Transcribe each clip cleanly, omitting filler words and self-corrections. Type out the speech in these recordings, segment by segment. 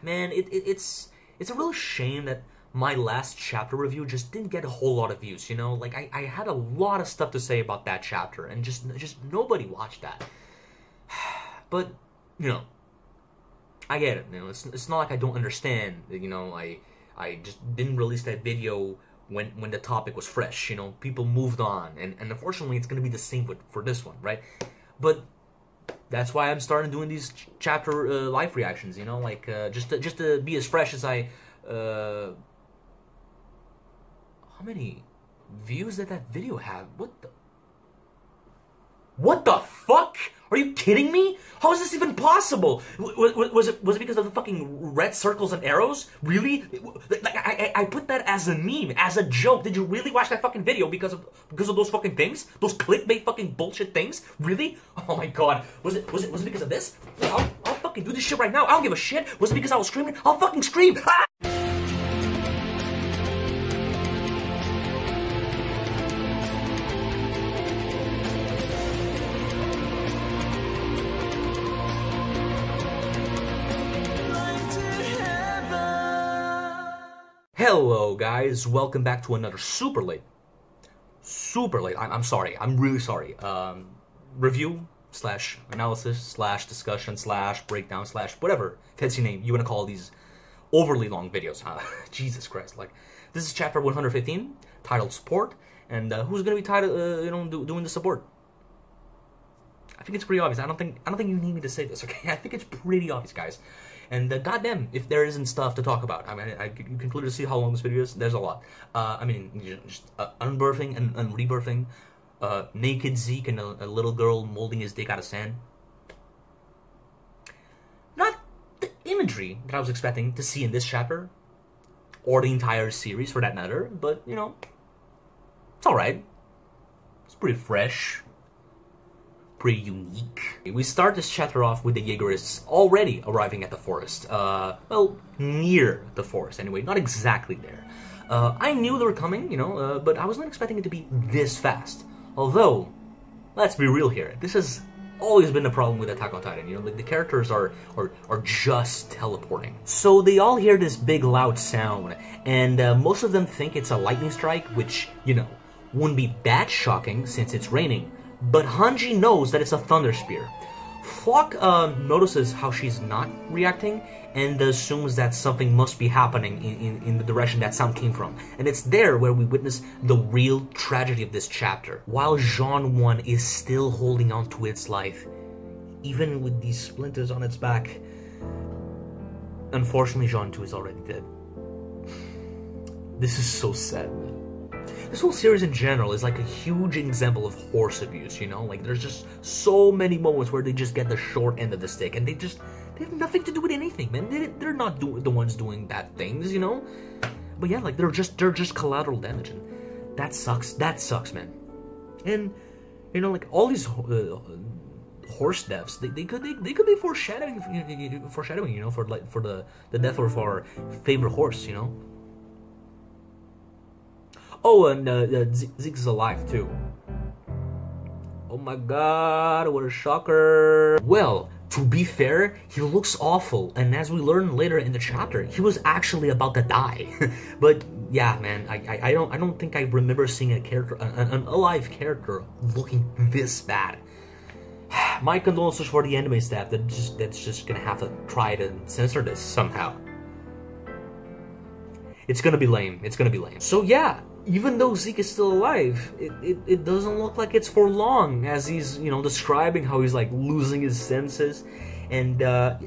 man, it's a real shame that my last chapter review just didn't get a whole lot of views, you know? Like, I had a lot of stuff to say about that chapter, and just nobody watched that. But, you know, I get it, you know? It's not like I don't understand, you know? I just didn't release that video when the topic was fresh, you know? People moved on, and unfortunately, it's gonna be the same for this one, right? But that's why I'm starting doing these chapter live reactions, you know? Like, just to be as fresh as I... How many views did that video have? What the fuck? Are you kidding me? How is this even possible? Was it because of the fucking red circles and arrows? Really? Like, I put that as a meme, as a joke. Did you really watch that fucking video because of those fucking things? Those clickbait fucking bullshit things? Really? Oh my god. Was it because of this? I'll fucking do this shit right now. I don't give a shit. Was it because I was screaming? I'll fucking scream. Ah! Hello guys, welcome back to another super late, I'm sorry, I'm really sorry, review slash analysis slash discussion slash breakdown slash whatever fancy name you want to call these overly long videos, huh? Jesus Christ, like, this is chapter 115, titled Support, and who's gonna be titled, doing the support? I think it's pretty obvious. I don't think you need me to say this, okay? I think it's pretty obvious, guys. And goddamn, if there isn't stuff to talk about. I mean, you can clearly see how long this video is. There's a lot. I mean, just unbirthing and rebirthing, naked Zeke and a little girl molding his dick out of sand. Not the imagery that I was expecting to see in this chapter, or the entire series for that matter, but, you know, it's alright. It's pretty fresh. Pretty unique. We start this chapter off with the Jaegerists already arriving at the forest. Well, near the forest anyway, not exactly there. I knew they were coming, you know, but I was not expecting it to be this fast. Although, let's be real here, this has always been the problem with Attack on Titan, you know, like the characters are just teleporting. So they all hear this big loud sound, and most of them think it's a lightning strike, which, you know, wouldn't be that shocking since it's raining. But Hanji knows that it's a Thunder Spear. Flock notices how she's not reacting and assumes that something must be happening in the direction that sound came from. And it's there where we witness the real tragedy of this chapter. While Jean 1 is still holding on to its life, even with these splinters on its back, unfortunately Jean 2 is already dead. This is so sad, man. This whole series in general is like a huge example of horse abuse, you know? Like, there's just so many moments where they just get the short end of the stick, and they have nothing to do with anything, man. They're not the ones doing bad things, you know? But yeah, like, they're just collateral damage, and that sucks. That sucks, man. And, you know, like, all these horse deaths, they could be foreshadowing, you know, for the death of our favorite horse, you know? Oh, and Zeke is alive too. Oh my god, what a shocker. Well, to be fair, he looks awful, and as we learn later in the chapter, he was actually about to die. But yeah, man, I don't think I remember seeing a character, an alive character, looking this bad. My condolences for the anime staff that's just gonna have to try to censor this somehow. It's gonna be lame. It's gonna be lame. So yeah. Even though Zeke is still alive, it doesn't look like it's for long, as he's, you know, describing how he's, like, losing his senses. And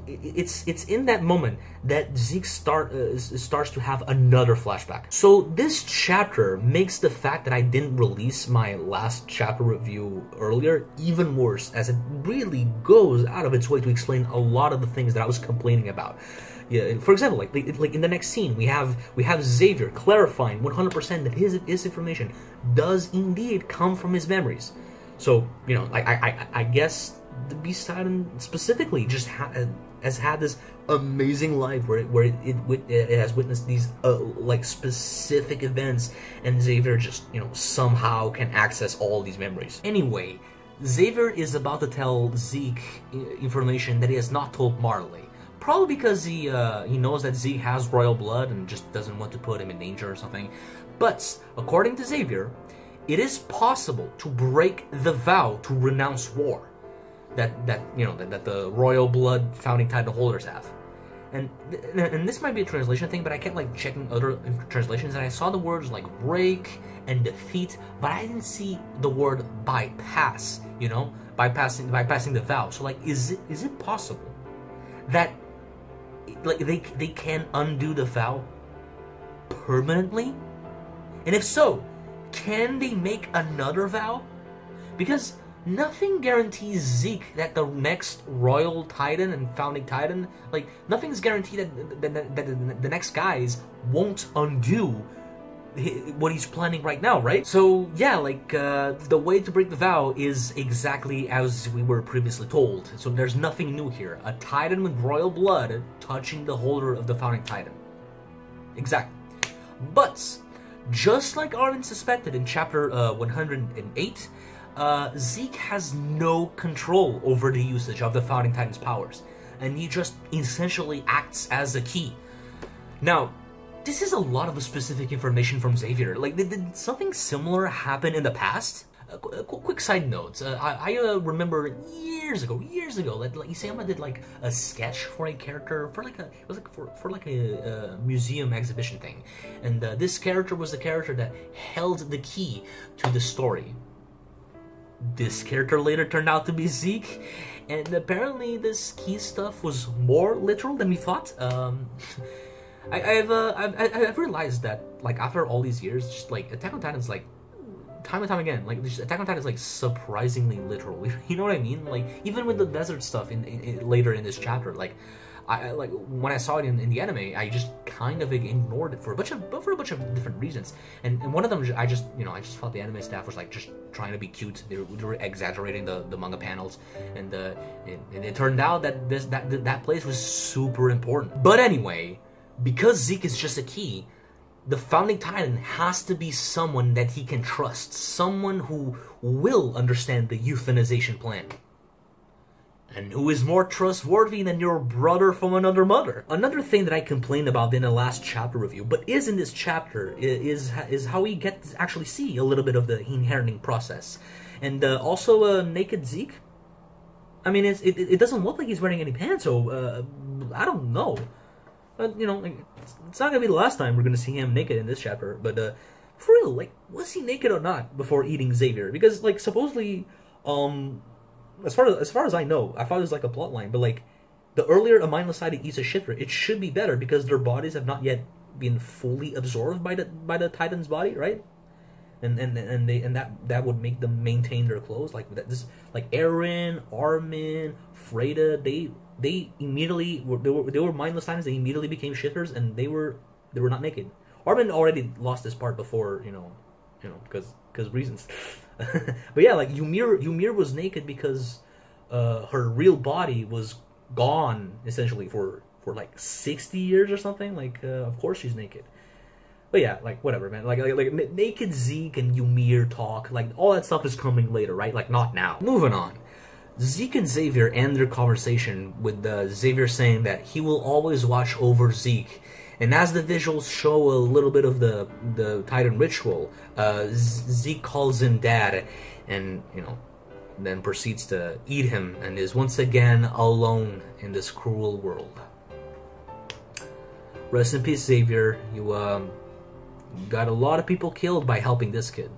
it's in that moment that Zeke starts to have another flashback. So this chapter makes the fact that I didn't release my last chapter review earlier even worse, as it really goes out of its way to explain a lot of the things that I was complaining about. Yeah, for example, like in the next scene, we have Xavier clarifying 100% that his information does indeed come from his memories. So, you know, I guess the Beast Titan specifically just has had this amazing life where it has witnessed these like specific events, and Xavier just, you know, somehow can access all these memories. Anyway, Xavier is about to tell Zeke information that he has not told Marley. Probably because he knows that Zeke has royal blood and just doesn't want to put him in danger or something. But according to Xavier, it is possible to break the vow to renounce war that the royal blood founding title holders have. And this might be a translation thing, but I kept like checking other translations, and I saw the words like break and defeat, but I didn't see the word bypass. You know, bypassing the vow. So like, is it possible that like they can undo the vow permanently? And if so, can they make another vow? Because nothing guarantees Zeke that the next royal titan and founding titan, like, nothing's guaranteed that the next guys won't undo what he's planning right now, right? So yeah, like, the way to break the vow is exactly as we were previously told. So there's nothing new here. A titan with royal blood touching the holder of the founding titan. Exactly. But just like Armin suspected in chapter 108, Zeke has no control over the usage of the Founding Titan's powers, and he just essentially acts as a key. Now, this is a lot of specific information from Xavier. Like, did something similar happen in the past? Quick side note, I remember years ago, that like Isayama did like a sketch for a character for like a museum exhibition thing, and this character was the character that held the key to the story. This character later turned out to be Zeke, and apparently this key stuff was more literal than we thought. I've realized that like after all these years, just like Attack on Titan's like time and time again, like Attack on Titan is like surprisingly literal. You know what I mean? Like even with the desert stuff in later in this chapter, like I like when I saw it in the anime, I just kind of ignored it for a bunch of different reasons. And one of them, I just thought the anime staff was like just trying to be cute. They were exaggerating the manga panels, and it turned out that that place was super important. But anyway, because Zeke is just a key, the Founding Titan has to be someone that he can trust, someone who will understand the euthanization plan. And who is more trustworthy than your brother from another mother? Another thing that I complained about in the last chapter review, but is in this chapter, is how we get to actually see a little bit of the inheriting process. And also naked Zeke. I mean, it doesn't look like he's wearing any pants, so I don't know. But, you know, like, it's not gonna be the last time we're gonna see him naked in this chapter. But for real, like, was he naked or not before eating Xavier? Because, like, supposedly, as far as I know, I thought it was like a plot line, but like the earlier a mindless titan eats a shifter, it should be better because their bodies have not yet been fully absorbed by the Titan's body, right? And that would make them maintain their clothes like that. This like Eren, Armin, Freda, they immediately they were mindless titans. They immediately became shifters, and they were not naked. Armin already lost this part before, you know, because reasons. But yeah, like Ymir was naked because her real body was gone essentially for like 60 years or something. Like of course she's naked. But yeah, like whatever, man. Like naked Zeke and Ymir talk, like all that stuff is coming later, right? Like not now. Moving on. Zeke and Xavier end their conversation with Xavier saying that he will always watch over Zeke. And as the visuals show a little bit of the Titan ritual, Zeke calls him Dad, and then proceeds to eat him, and is once again alone in this cruel world. Rest in peace, Xavier. You got a lot of people killed by helping this kid.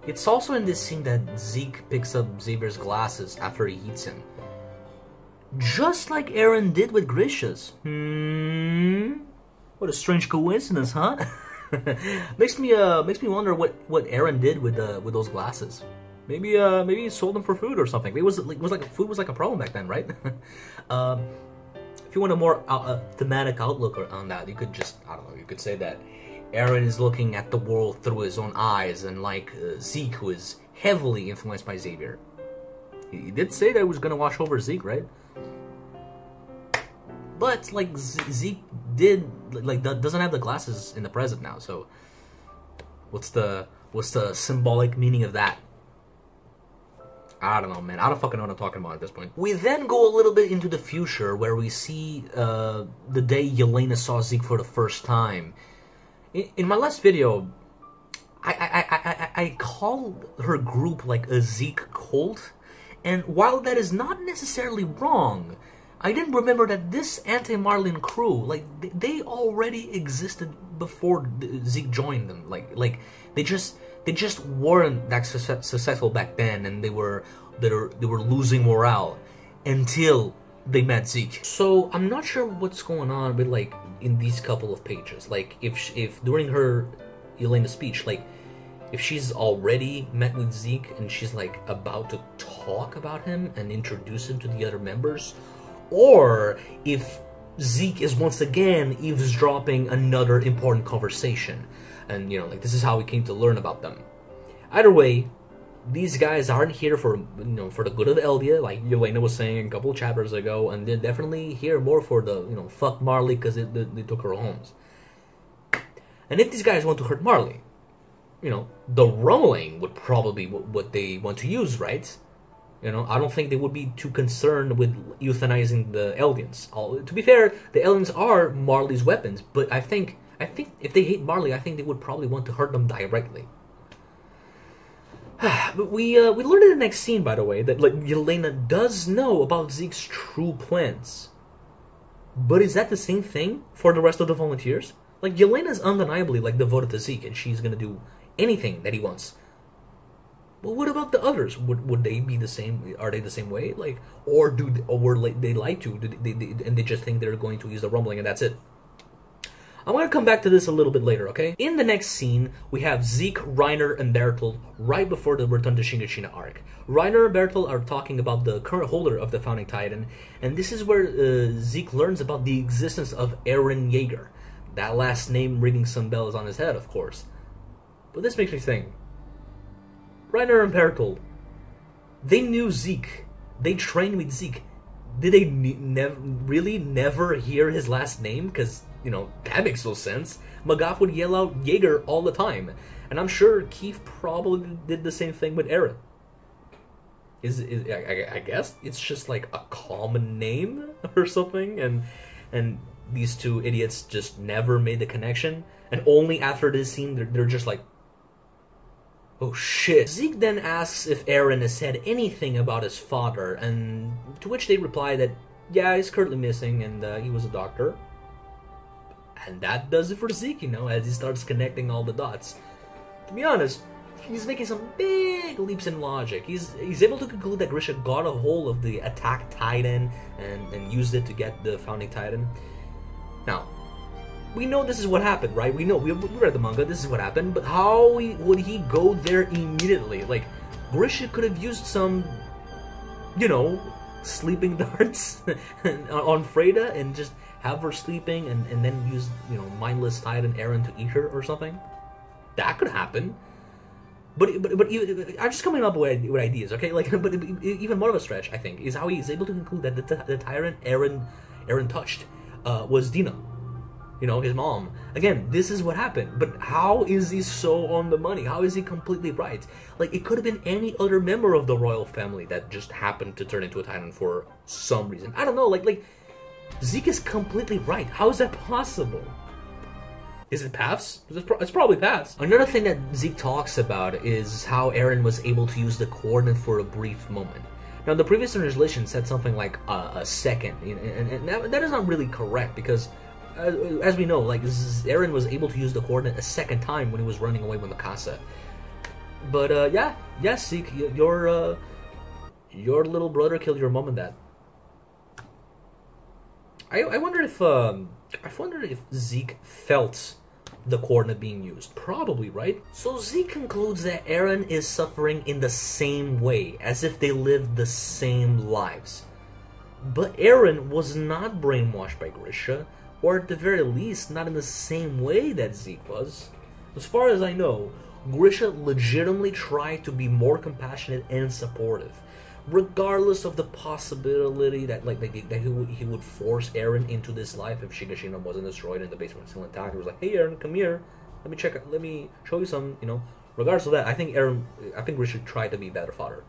It's also in this scene that Zeke picks up Xavier's glasses after he eats him, just like Eren did with Grisha's. What a strange coincidence, huh? makes me wonder what Eren did with those glasses. Maybe he sold them for food or something. Food was like a problem back then, right? If you want a more thematic outlook on that, you could just, I don't know, you could say that Eren is looking at the world through his own eyes, and like Zeke, who is heavily influenced by Xavier. He did say that he was gonna watch over Zeke, right? But like Zeke doesn't have the glasses in the present now, so what's the symbolic meaning of that? I don't know, man. I don't fucking know what I'm talking about at this point. We then go a little bit into the future, where we see the day Yelena saw Zeke for the first time. In my last video, I called her group like a Zeke cult, and while that is not necessarily wrong, I didn't remember that this anti-Marlin crew, like, they already existed before Zeke joined them. Like they just weren't that successful back then, and they were losing morale until they met Zeke. So I'm not sure what's going on with, like, in these couple of pages. Like, if during her Yelena's speech, like, if she's already met with Zeke and she's like about to talk about him and introduce him to the other members, or if Zeke is once again eavesdropping another important conversation, and, you know, like, this is how we came to learn about them. Either way, these guys aren't here for, you know, for the good of the Eldia, like Yelena was saying a couple of chapters ago, and they're definitely here more for the, you know, fuck Marley because they took her homes. And if these guys want to hurt Marley, you know, the rumbling would probably be what they want to use, right? You know, I don't think they would be too concerned with euthanizing the Eldians. To be fair, the Eldians are Marley's weapons, but I think if they hate Marley, I think they would probably want to hurt them directly. But we learned in the next scene, by the way, that, like, Yelena does know about Zeke's true plans. But is that the same thing for the rest of the volunteers? Like, Yelena's undeniably, like, devoted to Zeke, and she's gonna do anything that he wants. But what about the others? Would they be the same? Are they the same way? Like, or were they lied to? And they just think they're going to use the rumbling and that's it? I'm going to come back to this a little bit later, okay? In the next scene, we have Zeke, Reiner, and Bertolt right before the Return to Shingeki arc. Reiner and Bertolt are talking about the current holder of the Founding Titan, and this is where Zeke learns about the existence of Eren Yeager. That last name ringing some bells on his head, of course. But this makes me think. Reiner and Bertolt, they knew Zeke. They trained with Zeke. Did they really never hear his last name? Because, you know, that makes no sense. Magaf would yell out Jaeger all the time. And I'm sure Keith probably did the same thing with Eren. I guess it's just like a common name or something. And these two idiots just never made the connection. And only after this scene, they're just like, oh shit. Zeke then asks if Eren has said anything about his father, and to which they reply that, yeah, he's currently missing and he was a doctor. And that does it for Zeke, you know, as he starts connecting all the dots. To be honest, he's making some big leaps in logic. He's able to conclude that Grisha got a hold of the attack Titan and used it to get the Founding Titan. Now, we know this is what happened, right? We know, we read the manga, this is what happened, but how would he go there immediately? Like, Grisha could have used some, you know, sleeping darts on Freda and just have her sleeping and then use, you know, mindless Titan Eren to eat her or something. That could happen. But I'm just coming up with ideas, okay? Like, but even more of a stretch, I think, is how he's able to conclude that the tyrant Eren touched was Dina. You know, his mom. Again, this is what happened. But how is he so on the money? How is he completely right? Like, it could have been any other member of the royal family that just happened to turn into a Titan for some reason. I don't know. Like Zeke is completely right. How is that possible? Is it paths? It's probably paths. Another thing that Zeke talks about is how Eren was able to use the coordinate for a brief moment. Now, the previous translation said something like a second, and that is not really correct because, as we know, like, Eren was able to use the coordinate a second time when he was running away with Mikasa. But yes, Zeke, your little brother killed your mom and dad. I wonder if Zeke felt the coordinate being used. Probably, right? So Zeke concludes that Eren is suffering in the same way, as if they lived the same lives. But Eren was not brainwashed by Grisha, or at the very least, not in the same way that Zeke was. As far as I know, Grisha legitimately tried to be more compassionate and supportive, regardless of the possibility that he would force Eren into this life if Shingeki wasn't destroyed and the basement was still intact. He was like, "Hey Eren, come here. Let me show you some, you know." Regardless of that, I think Grisha tried to be a better father.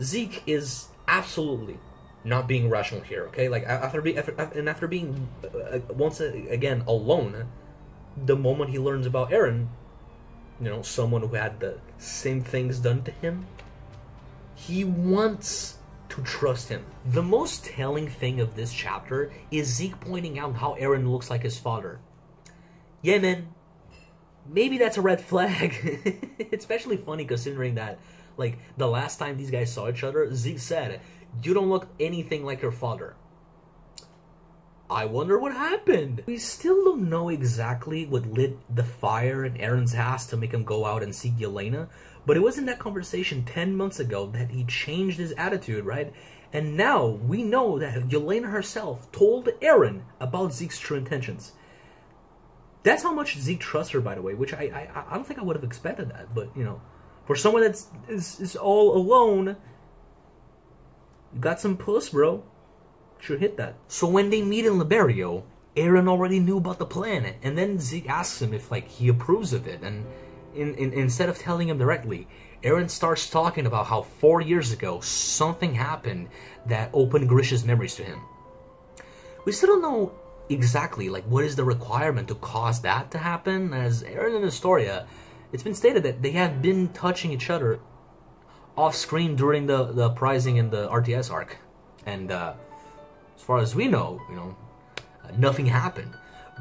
Zeke is absolutely not being rational here, okay? Like, after being once again alone, the moment he learns about Eren, you know, someone who had the same things done to him, he wants to trust him. The most telling thing of this chapter is Zeke pointing out how Eren looks like his father. Yeah, man, maybe that's a red flag. It's especially funny considering that, like, the last time these guys saw each other, Zeke said, "You don't look anything like your father." I wonder what happened. We still don't know exactly what lit the fire in Eren's ass to make him go out and seek Yelena, but it was in that conversation 10 months ago that he changed his attitude, right? And now we know that Yelena herself told Eren about Zeke's true intentions. That's how much Zeke trusts her, by the way, which I don't think I would have expected that, but, you know, for someone that's is all alone, you got some puss, bro. Should hit that. So when they meet in Liberio, Eren already knew about the plan, and then Zeke asks him if, like, he approves of it, and instead of telling him directly, Eren starts talking about how 4 years ago something happened that opened Grisha's memories to him. We still don't know exactly, like, what is the requirement to cause that to happen, as Eren and Astoria, it's been stated that they have been touching each other off screen during the uprising in the RTS arc, and as far as we know, you know, nothing happened.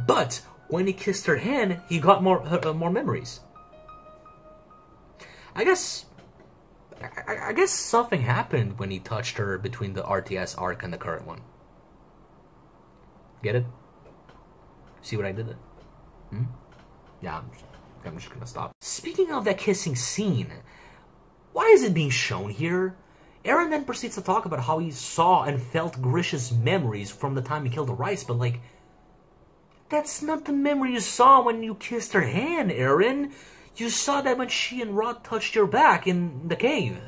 But when he kissed her hand, he got more memories. I guess something happened when he touched her between the RTS arc and the current one. Get it? See what I did there? Yeah, I'm just gonna stop. Speaking of that kissing scene, why is it being shown here? Eren then proceeds to talk about how he saw and felt Grisha's memories from the time he killed the Rice, but, like, that's not the memory you saw when you kissed her hand, Eren. You saw that when she and Rod touched your back in the cave.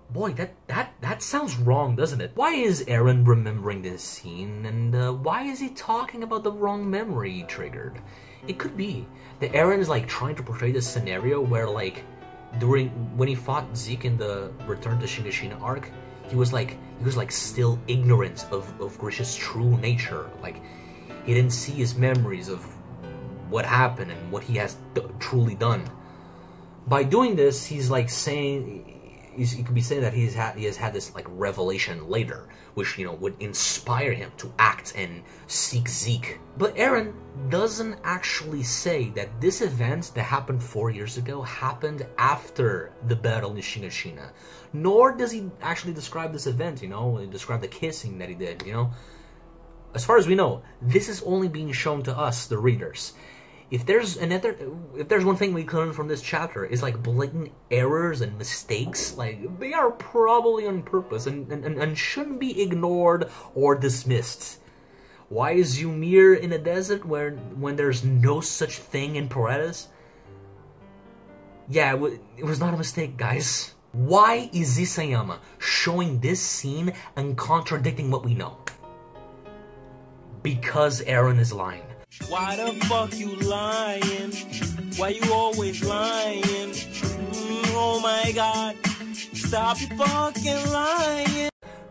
Boy, that sounds wrong, doesn't it? Why is Eren remembering this scene, and why is he talking about the wrong memory he triggered? It could be that Eren is, like, trying to portray this scenario where, like, when he fought Zeke in the Return to Shingeki arc, he was like still ignorant of Grisha's true nature. Like, he didn't see his memories of what happened and what he has truly done. By doing this, he's like saying, you could be saying that he has had this, like, revelation later, which, you know, would inspire him to act and seek Zeke. But Eren doesn't actually say that this event that happened 4 years ago happened after the battle in Shingeki, nor does he actually describe this event, you know, describe the kissing that he did, you know. As far as we know, this is only being shown to us, the readers. If there's one thing we can learn from this chapter, is, like, blatant errors and mistakes, like, they are probably on purpose and shouldn't be ignored or dismissed. Why is Ymir in a desert when there's no such thing in Paredes? Yeah, it was not a mistake, guys. Why is Isayama showing this scene and contradicting what we know? Because Eren is lying. Why the fuck you lying? Why you always lying? Oh my god, stop you fucking lying.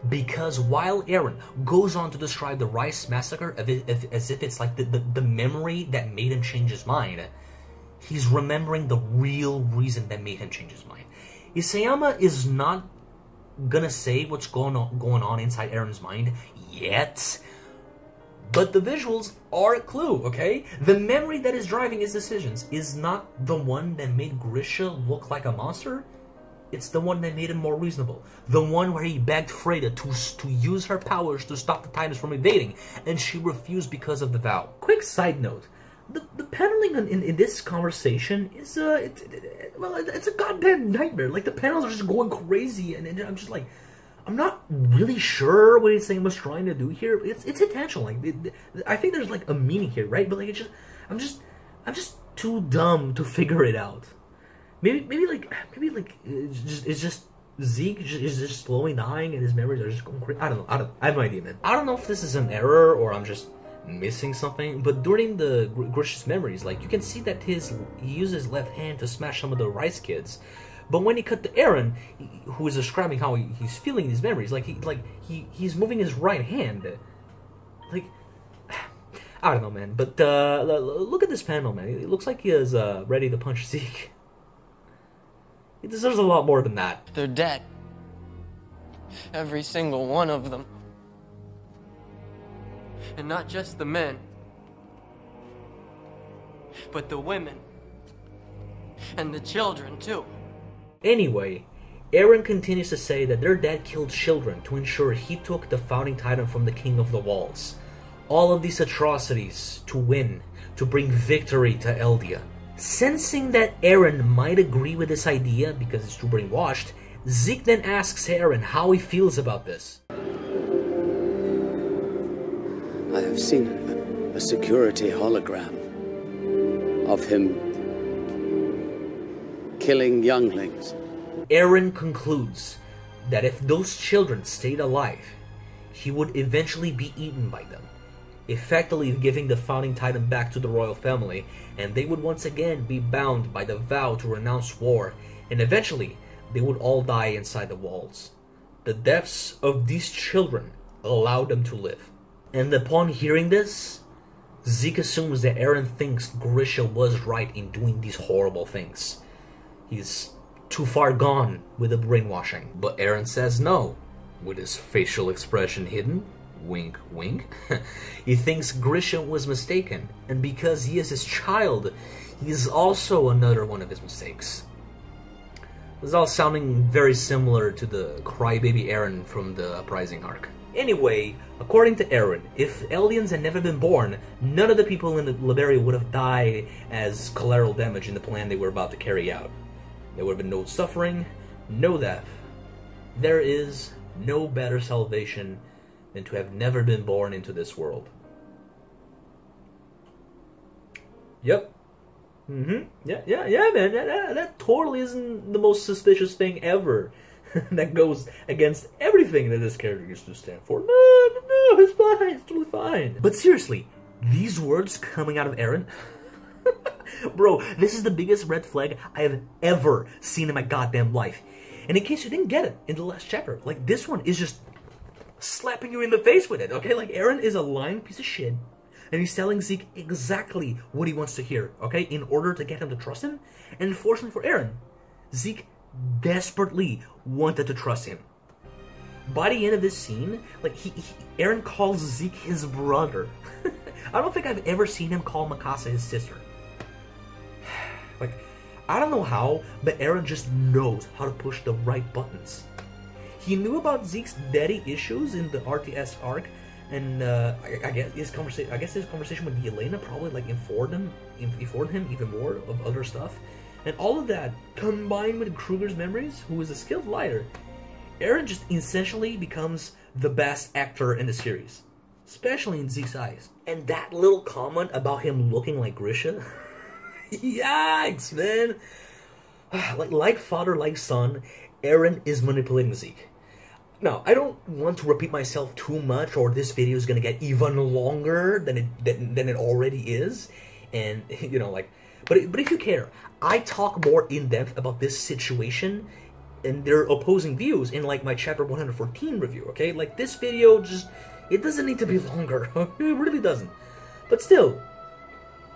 Because while Eren goes on to describe the Rice Massacre as if it's like the memory that made him change his mind, he's remembering the real reason that made him change his mind. Isayama is not gonna say what's going on inside Eren's mind yet, but the visuals are a clue, okay? The memory that is driving his decisions is not the one that made Grisha look like a monster. It's the one that made him more reasonable. The one where he begged Freyda to use her powers to stop the Titans from invading, and she refused because of the vow. Quick side note. The paneling in this conversation is, it's a goddamn nightmare. Like, the panels are just going crazy, and I'm just like, I'm not really sure what Isayama was trying to do here. It's intentional. Like, I think there's, like, a meaning here, right? But, like, I'm just too dumb to figure it out. Maybe it's just Zeke is just slowly dying and his memories are just going crazy. I don't know. I have no idea, man. I don't know if this is an error or I'm just missing something. But during the Grisha's memories, like, you can see that he used his left hand to smash some of the Rice kids. But when he cut to Eren, who is describing how he's feeling these memories, he's moving his right hand, like, I don't know, man. But look at this panel, man. It looks like he is ready to punch Zeke. He deserves a lot more than that. They're dead. Every single one of them. And not just the men, but the women. And the children, too. Anyway, Eren continues to say that their dad killed children to ensure he took the founding titan from the King of the Walls. All of these atrocities to win, to bring victory to Eldia. Sensing that Eren might agree with this idea because it's too brainwashed, Zeke then asks Eren how he feels about this. I have seen a security hologram of him killing younglings. Eren concludes that if those children stayed alive, he would eventually be eaten by them, effectively giving the founding titan back to the royal family, and they would once again be bound by the vow to renounce war, and eventually they would all die inside the walls. The deaths of these children allowed them to live. And upon hearing this, Zeke assumes that Eren thinks Grisha was right in doing these horrible things. He's too far gone with the brainwashing. But Eren says no, with his facial expression hidden. Wink, wink. He thinks Grisha was mistaken, and because he is his child, he is also another one of his mistakes. This is all sounding very similar to the crybaby Eren from the Uprising arc. Anyway, according to Eren, if Eldians had never been born, none of the people in Liberia would have died as collateral damage in the plan they were about to carry out. There would have been no suffering, no death. There is no better salvation than to have never been born into this world. Yep. Yeah, man. That totally isn't the most suspicious thing ever. That goes against everything that this character used to stand for. No, it's fine. It's totally fine. But seriously, these words coming out of Eren... Bro, this is the biggest red flag I have ever seen in my goddamn life. And in case you didn't get it in the last chapter, like, this one is just slapping you in the face with it, okay? Like, Eren is a lying piece of shit, and he's telling Zeke exactly what he wants to hear, okay? In order to get him to trust him. And unfortunately for Eren, Zeke desperately wanted to trust him. By the end of this scene, like, Eren calls Zeke his brother. I don't think I've ever seen him call Mikasa his sister. Like, I don't know how, but Eren just knows how to push the right buttons. He knew about Zeke's daddy issues in the RTS arc, and I guess his conversation with Yelena probably like informed him even more of other stuff. And all of that, combined with Kruger's memories, who is a skilled liar, Eren just essentially becomes the best actor in the series, especially in Zeke's eyes. And that little comment about him looking like Grisha, yikes, man! Like father, like son, Eren is manipulating Zeke. Now, I don't want to repeat myself too much, or this video is gonna get even longer than it already is, and you know, like, but if you care, I talk more in depth about this situation and their opposing views in like my chapter 114 review. Okay, like this video just, it doesn't need to be longer. It really doesn't. But still,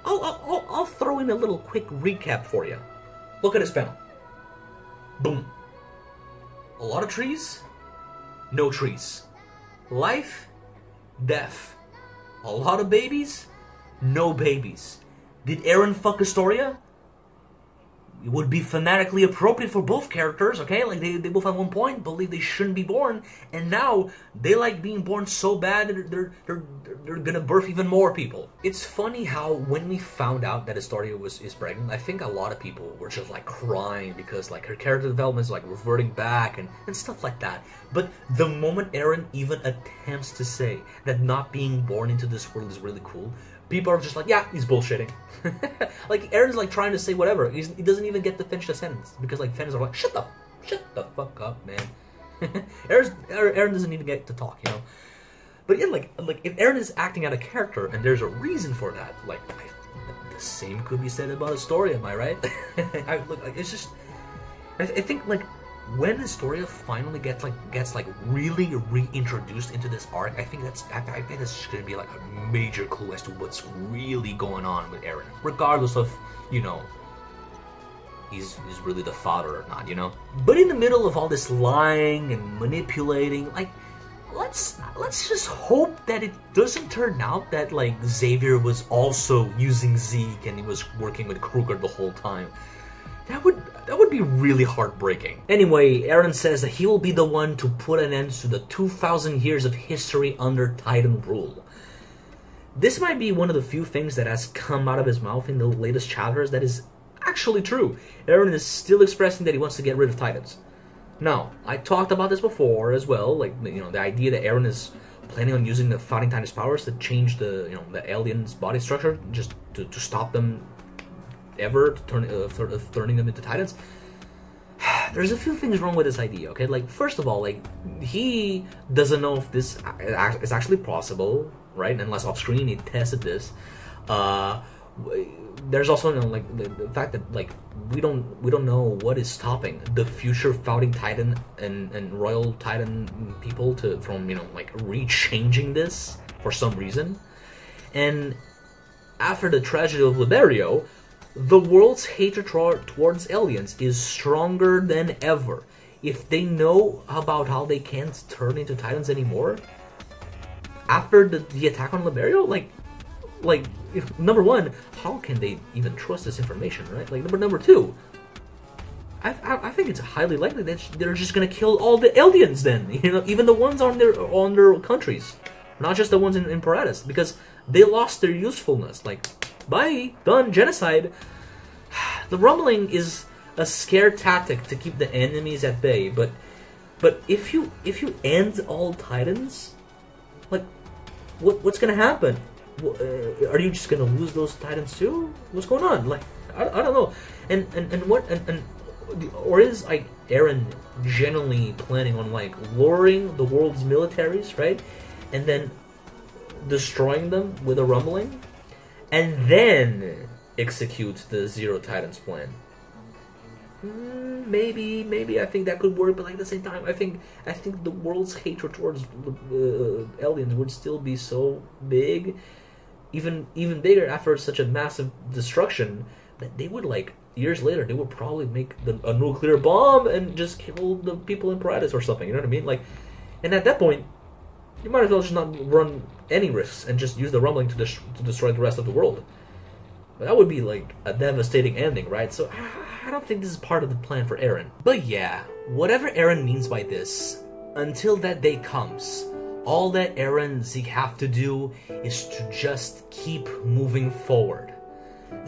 I'll throw in a little quick recap for you. Look at this panel. Boom. A lot of trees. No trees. Life, death. A lot of babies, no babies. Did Eren fuck Astoria? It would be fanatically appropriate for both characters, okay? Like, they both at one point believe they shouldn't be born, and now they like being born so bad that they're gonna birth even more people. It's funny how when we found out that Astoria is pregnant, I think a lot of people were just like crying because like her character development is like reverting back and stuff like that. But the moment Eren even attempts to say that not being born into this world is really cool, people are just like, yeah, he's bullshitting. Like, Eren's like trying to say whatever. He doesn't even get to finish the sentence because like fans are like, shut the fuck up, man. Eren doesn't even get to talk, you know. But yeah, like if Eren is acting out of character and there's a reason for that, like the same could be said about Astoria, am I right? Look, like, it's just, I think like when Historia finally gets really reintroduced into this arc, I think that's just gonna be like a major clue as to what's really going on with Eren, regardless of, you know, he's really the father or not, you know. But in the middle of all this lying and manipulating, like, let's just hope that it doesn't turn out that like Xavier was also using Zeke and he was working with Kruger the whole time. That would be really heartbreaking. Anyway, Eren says that he will be the one to put an end to the 2,000 years of history under Titan rule. This might be one of the few things that has come out of his mouth in the latest chapters that is actually true. Eren is still expressing that he wants to get rid of Titans. Now, I talked about this before as well, like, you know, the idea that Eren is planning on using the Fighting Titan's powers to change the, you know, the aliens' body structure, just to stop them ever turning them into Titans. There's a few things wrong with this idea, okay? Like, first of all, like, he doesn't know if this is actually possible, right? Unless off-screen he tested this. There's also, you know, like the fact that like we don't know what is stopping the future Founding Titan and Royal Titan people from, you know, like rechanging this for some reason. And after the tragedy of Liberio, the world's hatred towards aliens is stronger than ever. If they know about how they can't turn into Titans anymore after the attack on Liberio, like number one, how can they even trust this information, right? Like, number two, I think it's highly likely that they're just gonna kill all the aliens then, you know, even the ones on their countries, not just the ones in Paratus, because they lost their usefulness. Like, bye, done, genocide. The rumbling is a scare tactic to keep the enemies at bay, but if you end all Titans, like, what's gonna happen? Are you just gonna lose those Titans too? What's going on? Like, I don't know. Or is like Eren genuinely planning on like luring the world's militaries, right, and then destroying them with a rumbling, and then execute the Zero Titans plan? Maybe I think that could work, but like at the same time, I think the world's hatred towards aliens would still be so big, even bigger after such a massive destruction, that they would, like, years later, they would probably make a nuclear bomb and just kill the people in Paratus or something, you know what I mean? Like, and at that point, you might as well just not run any risks and just use the rumbling to destroy the rest of the world. But that would be, like, a devastating ending, right? So I don't think this is part of the plan for Eren. But yeah, whatever Eren means by this, until that day comes, all that Eren and Zeke have to do is to just keep moving forward.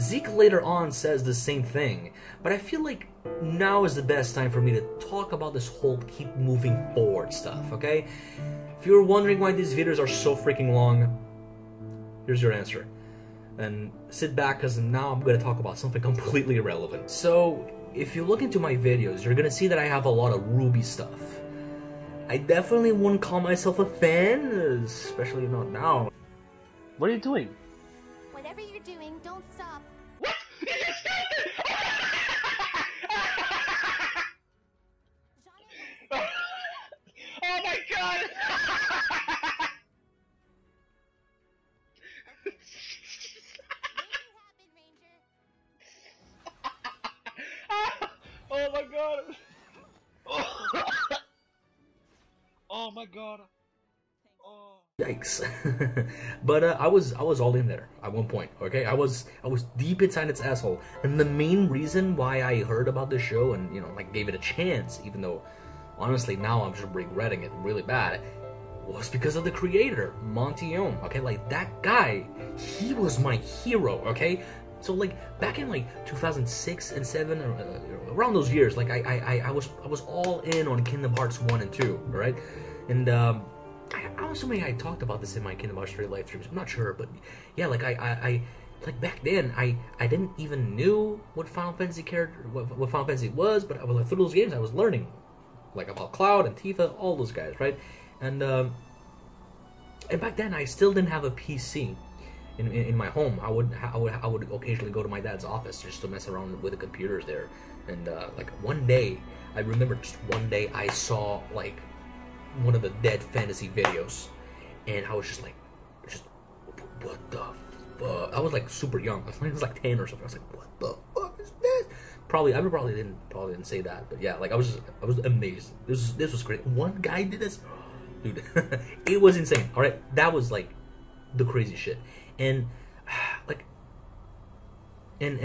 Zeke later on says the same thing, but I feel like now is the best time for me to talk about this whole keep moving forward stuff, okay? If you're wondering why these videos are so freaking long, here's your answer. And sit back, because now I'm going to talk about something completely irrelevant. So, if you look into my videos, you're going to see that I have a lot of Ruby stuff. I definitely wouldn't call myself a fan, especially not now. What are you doing? Whatever you're doing, don't stop. What? Oh my god! Oh my god! Oh my god! Oh. Yikes! But I was all in there at one point. Okay, I was deep inside its asshole, and the main reason why I heard about the show and, you know, like, gave it a chance, even though honestly now I'm just regretting it really bad, was because of the creator, Monty Ohm. Okay, like, that guy, he was my hero. Okay. So, like, back in, like, 2006 and 7, around those years, like, I was all in on Kingdom Hearts 1 and 2, right? And, I'm assuming I talked about this in my Kingdom Hearts 3 live streams, I'm not sure, but, yeah, like, like, back then, I didn't even knew what Final Fantasy what Final Fantasy was, but like, through those games, I was learning, like, about Cloud and Tifa, all those guys, right? And back then, I still didn't have a PC. in my home, I would occasionally go to my dad's office just to mess around with the computers there. And like one day, I remember just one day I saw like one of the Dead Fantasy videos, and I was just like, what the fuck? I was like super young. I was like 10 or something. I was like, what the fuck is this? I probably didn't say that, but yeah, like I was amazed. This was great. One guy did this, dude. It was insane. All right, that was like the crazy shit, and like, and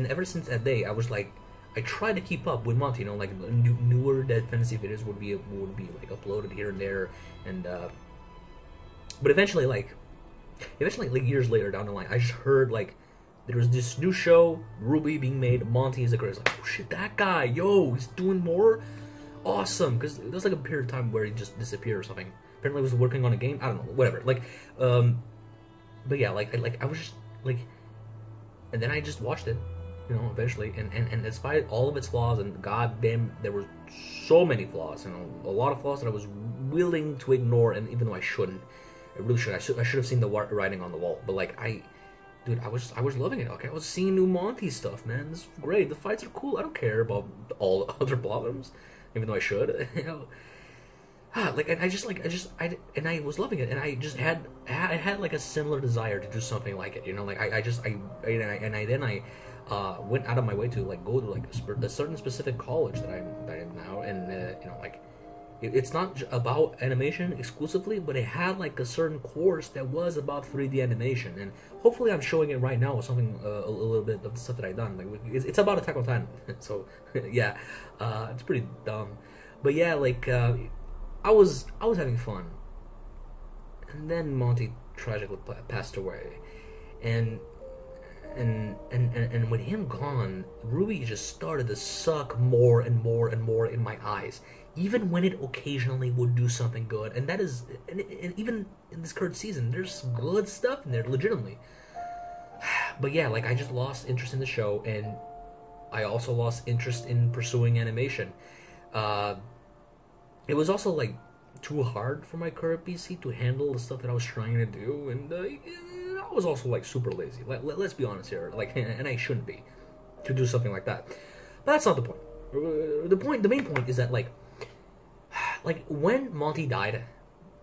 ever since that day, I was like, I tried to keep up with Monty. You know, like newer Dead Fantasy videos would be like uploaded here and there, and but eventually, like years later down the line, I just heard like there was this new show, Ruby, being made. Monty is the greatest. Like, oh shit, that guy, yo, he's doing more. Awesome, because there was like a period of time where he just disappeared or something. Apparently, he was working on a game. I don't know, whatever. Like, but yeah, I was just like, and then I just watched it, you know, eventually, and despite all of its flaws, and goddamn, there were so many flaws, you know, a lot of flaws that I was willing to ignore, and even though I shouldn't, I really should. I should have seen the writing on the wall, but like dude, I was loving it. Okay, I was seeing new Monty stuff, man. This is great. The fights are cool. I don't care about all the other problems, even though I should. You know, like I was loving it, and I had like a similar desire to do something like it. You know, like I went out of my way to like go to like a certain specific college that I'm now, and you know, like. It's not about animation exclusively, but it had like a certain course that was about 3D animation, and hopefully I'm showing it right now with something a little bit of the stuff that I've done. Like it's about Attack on Titan, so yeah, it's pretty dumb, but yeah, like I was having fun, and then Monty tragically passed away, and with him gone, Ruby just started to suck more and more and more in my eyes. Even when it occasionally would do something good, and that is, and even in this current season, there's good stuff in there, legitimately. But yeah, like I just lost interest in the show, and I also lost interest in pursuing animation. It was also like too hard for my current PC to handle the stuff that I was trying to do, and I was also like super lazy. Let's be honest here, like, and I shouldn't be to do something like that. But that's not the point. The main point is that like when Monty died,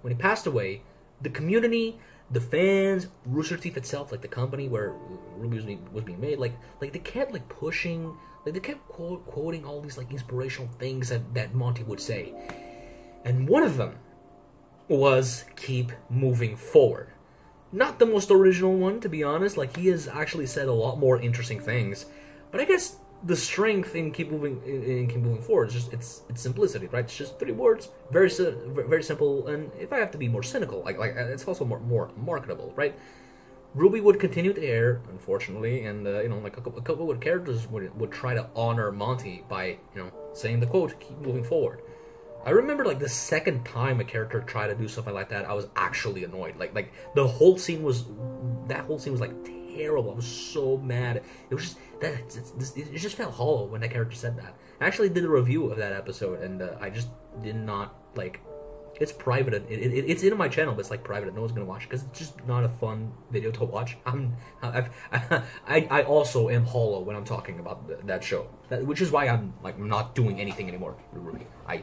when he passed away, the community, the fans, Rooster Teeth itself, like the company where Ruby was being made, like they kept like pushing, like they kept quoting all these like inspirational things that Monty would say, and one of them was keep moving forward. Not the most original one, to be honest. Like he has actually said a lot more interesting things, but I guess the strength in keep moving forward is just its simplicity, right? It's just 3 words, very simple, and if I have to be more cynical, like it's also more marketable, right? Ruby would continue to air, unfortunately, and you know, like a couple of characters would try to honor Monty by, you know, saying the quote, "Keep moving forward." I remember like the second time a character tried to do something like that, I was actually annoyed. Like the whole scene was like terrible. I was so mad. It was just that it just felt hollow when that character said that. I actually did a review of that episode, and I just did not like. It's private. It's in my channel, but it's like private. No one's gonna watch it because it's just not a fun video to watch. I also am hollow when I'm talking about that show, which is why I'm like not doing anything anymore. Really, I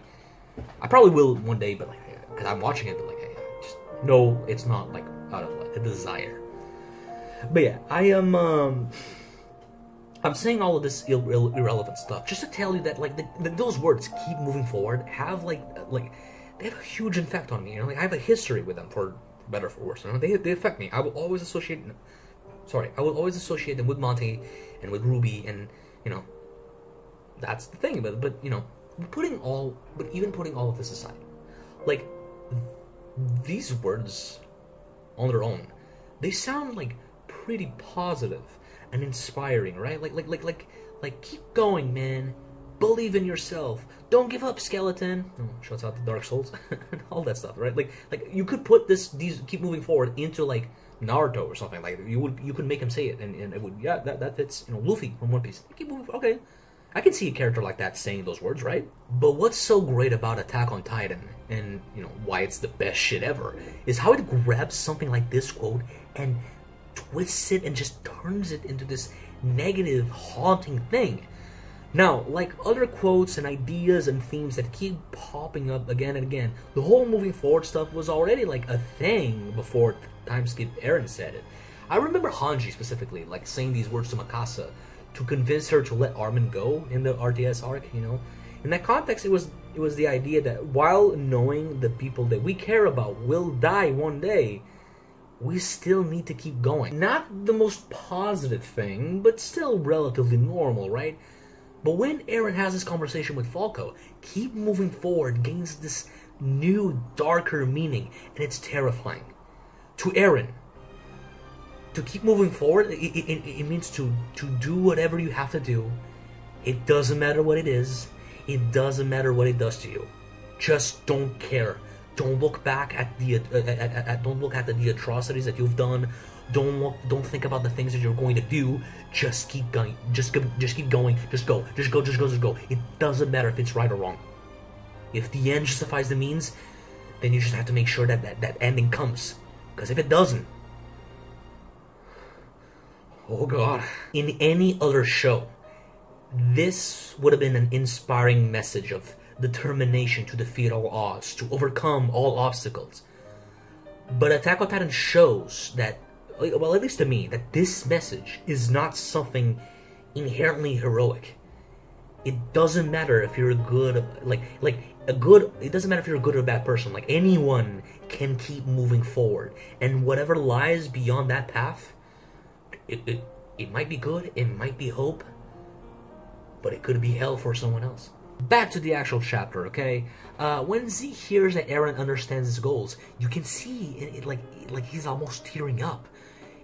probably will one day, but like because I'm watching it, but like just no, it's not like out of like a desire. But yeah, I'm saying all of this irrelevant stuff just to tell you that like those words, keep moving forward, have like they have a huge effect on me. You know, like I have a history with them, for better or for worse. You know, they affect me. I will always associate them with Monty and with Ruby, and you know, that's the thing. But you know, even putting all of this aside, like these words on their own, they sound like pretty positive and inspiring, right? Like keep going, man. Believe in yourself. Don't give up, skeleton. Oh, shouts out to Dark Souls. All that stuff, right? Like you could put these keep moving forward into like Naruto or something. Like you could make him say it, and it would, yeah, that fits. You know, Luffy from One Piece. Keep moving. Okay, I can see a character like that saying those words, right? But what's so great about Attack on Titan, and you know why it's the best shit ever, is how it grabs something like this quote and twists it and just turns it into this negative, haunting thing. Now, like other quotes and ideas and themes that keep popping up again and again, the whole moving forward stuff was already like a thing before time skip Eren said it. I remember Hanji specifically like saying these words to Mikasa to convince her to let Armin go in the RTS arc, you know. In that context, it was the idea that while knowing the people that we care about will die one day, we still need to keep going. Not the most positive thing, but still relatively normal, right? But when Eren has this conversation with Falco, keep moving forward gains this new, darker meaning, and it's terrifying. To Eren, to keep moving forward, it means to do whatever you have to do. It doesn't matter what it is. It doesn't matter what it does to you. Just don't care. Don't look back at the don't look at the atrocities that you've done. Don't think about the things that you're going to do. Just keep going. Just keep going. Just go. Just go. Just go. Just go. It doesn't matter if it's right or wrong. If the end justifies the means, then you just have to make sure that ending comes. Because if it doesn't, oh god. In any other show, this would have been an inspiring message of determination to defeat all odds, to overcome all obstacles. But Attack on Titan shows that, well, at least to me, that this message is not something inherently heroic. It doesn't matter if you're a good, it doesn't matter if you're a good or bad person. Like, anyone can keep moving forward. And whatever lies beyond that path, it might be good, it might be hope, but it could be hell for someone else. Back to the actual chapter, okay? When Zeke hears that Eren understands his goals, you can see it like he's almost tearing up.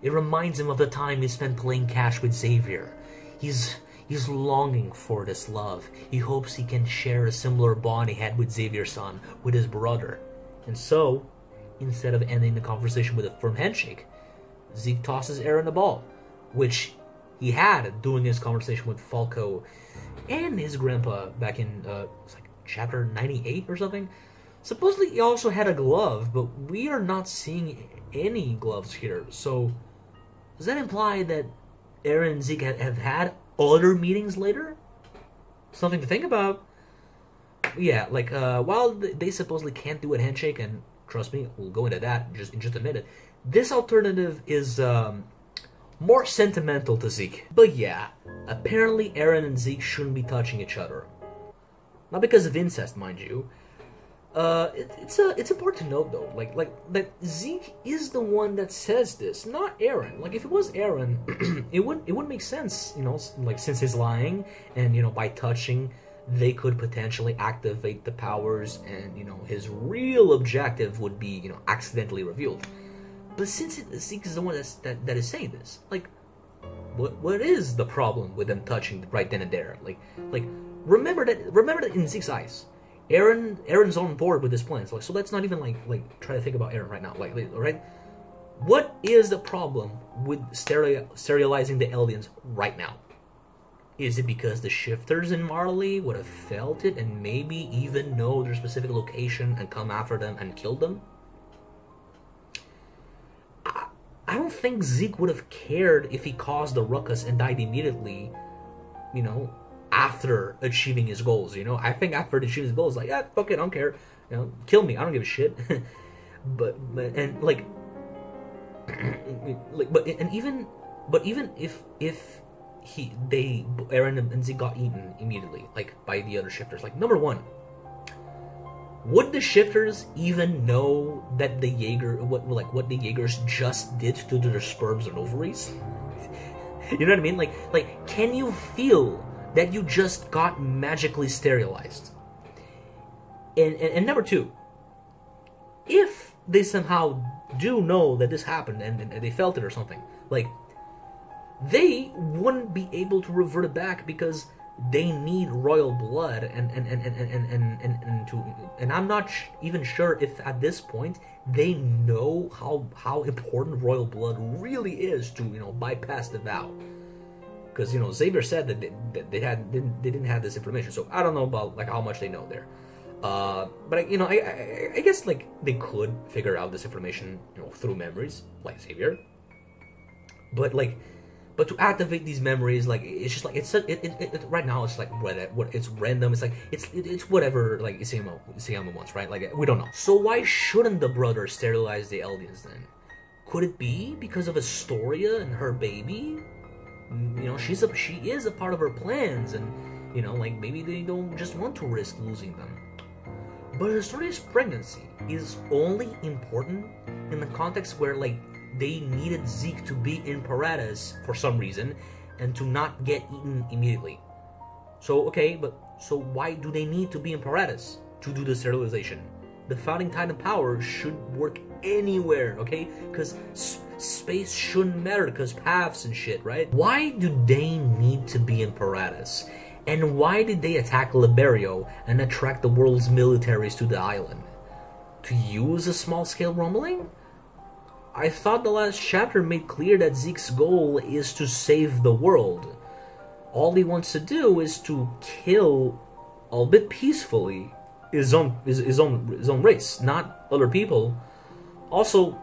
It reminds him of the time he spent playing catch with Xavier. He's longing for this love. He hopes he can share a similar bond he had with Xavier's-san, with his brother. And so, instead of ending the conversation with a firm handshake, Zeke tosses Eren the ball, which he had during his conversation with Falco and his grandpa back in it's like chapter 98 or something. Supposedly he also had a glove, but we are not seeing any gloves here. So does that imply that Eren and Zeke have had other meetings later? Something to think about. Yeah, like while they supposedly can't do a handshake, and trust me, we'll go into that in just a minute, this alternative is more sentimental to Zeke. But yeah, apparently Eren and Zeke shouldn't be touching each other. Not because of incest, mind you. It's important to note though, like that Zeke is the one that says this, not Eren. Like if it was Eren, it wouldn't make sense, you know, like since he's lying, and you know, by touching they could potentially activate the powers, and you know, his real objective would be, you know, accidentally revealed. But since Zeke is the one that is saying this, like, what is the problem with them touching right then and there? Like remember that in Zeke's eyes, Eren's on board with his plans. Like, so let's not even like try to think about Eren right now. Like right, what is the problem with sterilizing the aliens right now? Is it because the shifters in Marley would have felt it and maybe even know their specific location and come after them and kill them? I don't think Zeke would have cared if he caused the ruckus and died immediately, you know, after achieving his goals, you know? I think after achieving his goals, like, yeah, fuck it, I don't care. You know, kill me, I don't give a shit. but even if Eren and Zeke got eaten immediately, like, by the other shifters, like, number one, would the shifters even know that the what the Jaegers just did to their sperms and ovaries? You know what I mean? Like, can you feel that you just got magically sterilized? And number two, if they somehow do know that this happened and they felt it or something, like, they wouldn't be able to revert it back because they need royal blood, and I'm not even sure if at this point they know how important royal blood really is to, you know, bypass the vow. Because, you know, Xavier said that they didn't have this information, so I don't know about like how much they know there. But you know, I guess like they could figure out this information, you know, through memories, like Xavier. But to activate these memories, like it's just like right now it's like it's random. It's like it's whatever like Isayama wants, right? Like we don't know. So why shouldn't the brother sterilize the Eldians then? Could it be because of Astoria and her baby? You know, she is a part of her plans, and you know, like maybe they don't just want to risk losing them. But Astoria's pregnancy is only important in the context where like they needed Zeke to be in Paradis for some reason and to not get eaten immediately. So okay, but so why do they need to be in Paradis to do the sterilization? The founding Titan power should work anywhere, okay? Because space shouldn't matter, because paths and shit, right? Why do they need to be in Paradis? And why did they attack Liberio and attract the world's militaries to the island? To use a small-scale rumbling? I thought the last chapter made clear that Zeke's goal is to save the world. All he wants to do is to kill, albeit peacefully, his own race, not other people. Also,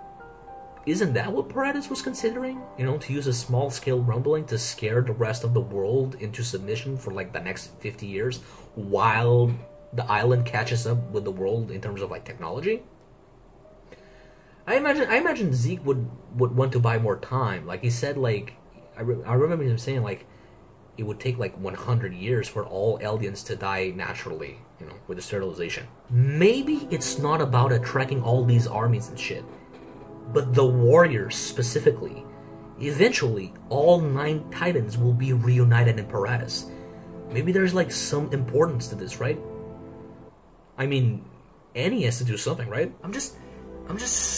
isn't that what Paradis was considering? You know, to use a small-scale rumbling to scare the rest of the world into submission for like the next 50 years while the island catches up with the world in terms of like technology? I imagine Zeke would want to buy more time. Like he said, like I remember him saying like it would take like 100 years for all Eldians to die naturally, you know, with the sterilization. Maybe it's not about attracting all these armies and shit, but the warriors specifically. Eventually, all 9 Titans will be reunited in Paradis. Maybe there's like some importance to this, right? I mean, Annie has to do something, right? I'm just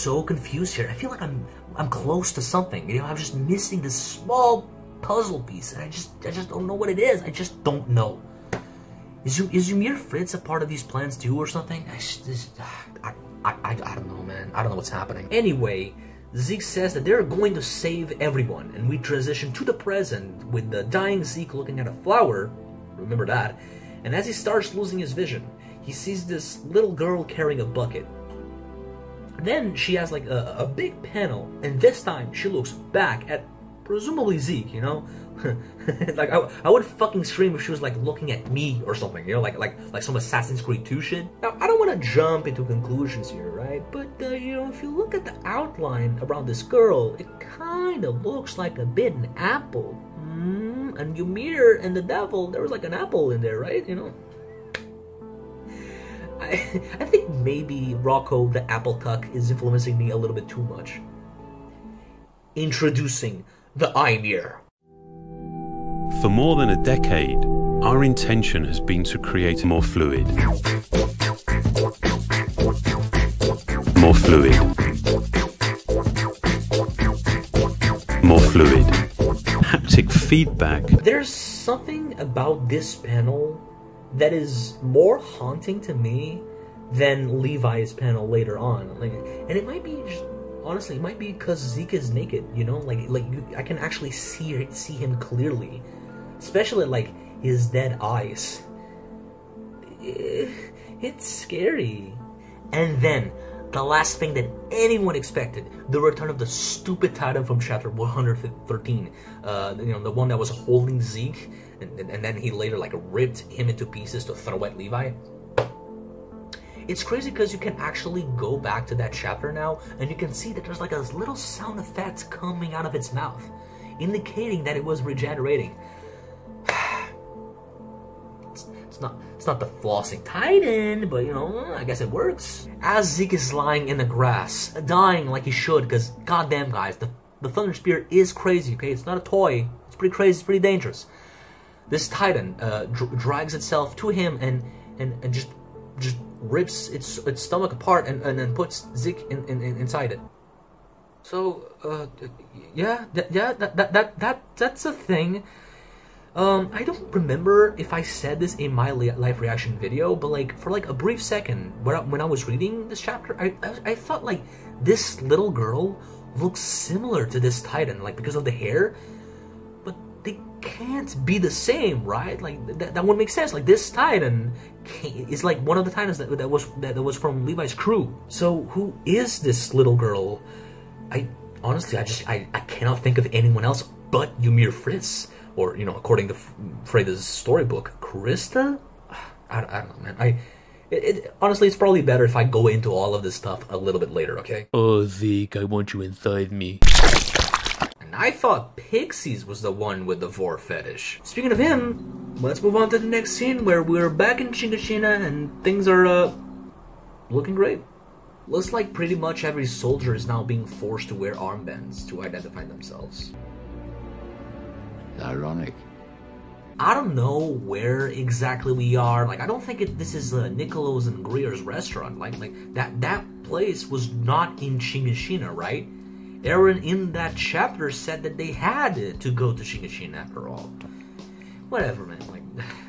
so confused here. I feel like I'm close to something. You know, I'm just missing this small puzzle piece, and I just don't know what it is. I just don't know. Is Ymir Fritz a part of these plans too, or something? I don't know, man. I don't know what's happening. Anyway, Zeke says that they're going to save everyone, and we transition to the present with the dying Zeke looking at a flower. Remember that. And as he starts losing his vision, he sees this little girl carrying a bucket. Then she has like a big panel, and this time she looks back at presumably Zeke, you know? Like I would fucking scream if she was like looking at me or something, you know, like some Assassin's Creed 2 shit. Now I don't want to jump into conclusions here, right? But you know, if you look at the outline around this girl, it kind of looks like a bitten apple. And Ymir and the devil, there was like an apple in there, right? You know. I think maybe Rocco the Apple Cuck is influencing me a little bit too much. Introducing the Ymir. For more than a decade, our intention has been to create more fluid. More fluid. More fluid. Haptic feedback. There's something about this panel that is more haunting to me than Levi's panel later on. Like, and it might be just, honestly, it might be because Zeke is naked, you know? I can actually see him clearly. Especially, like, his dead eyes. It's scary. And then, the last thing that anyone expected, the return of the stupid Titan from chapter 113. You know, the one that was holding Zeke, and then he later, like, ripped him into pieces to throw at Levi. It's crazy because you can actually go back to that chapter now, and you can see that there's, like, a little sound effect coming out of its mouth, indicating that it was regenerating. It's not the flossing Titan, but you know, I guess it works. As Zeke is lying in the grass, dying like he should, because goddamn guys, the Thunder Spear is crazy, okay? It's not a toy. It's pretty crazy, it's pretty dangerous. This Titan drags itself to him and just rips its stomach apart and then puts Zeke inside it. So yeah, that's a thing. I don't remember if I said this in my live reaction video, but like for like a brief second when I was reading this chapter, I thought like this little girl looks similar to this Titan, like because of the hair, but they can't be the same, right? Like that would make sense. Like this Titan is like one of the Titans that was from Levi's crew. So who is this little girl? honestly, I cannot think of anyone else but Ymir Fritz, or, you know, according to Freda's storybook, Krista? I don't know, man. Honestly, it's probably better if I go into all of this stuff a little bit later, okay? Oh, Zeke, I want you inside me. And I thought Pixies was the one with the vor fetish. Speaking of him, let's move on to the next scene where we're back in Shingeki and things are, looking great. Looks like pretty much every soldier is now being forced to wear armbands to identify themselves. Ironic. I don't know where exactly we are. Like, I don't think this is Nicolo's and Greer's restaurant. Like that place was not in Shingeki, right? Eren in that chapter said that they had to go to Shingeki after all. Whatever, man. Like,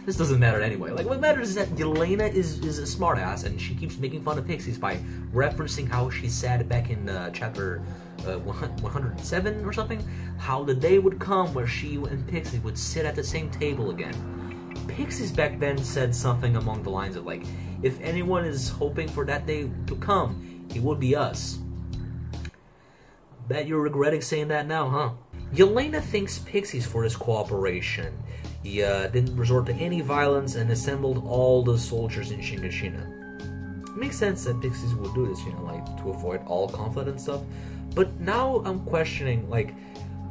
this doesn't matter anyway. Like, what matters is that Yelena is a smartass, and she keeps making fun of Pixies by referencing how she said back in chapter 107 or something, how the day would come where she and Pixie would sit at the same table again. Pixies back then said something along the lines of, like, if anyone is hoping for that day to come, it would be us. Bet you're regretting saying that now, huh? Yelena thanks Pixies for his cooperation. He didn't resort to any violence and assembled all the soldiers in Shingeki. It makes sense that Pixies would do this, you know, like, to avoid all conflict and stuff. But now I'm questioning, like,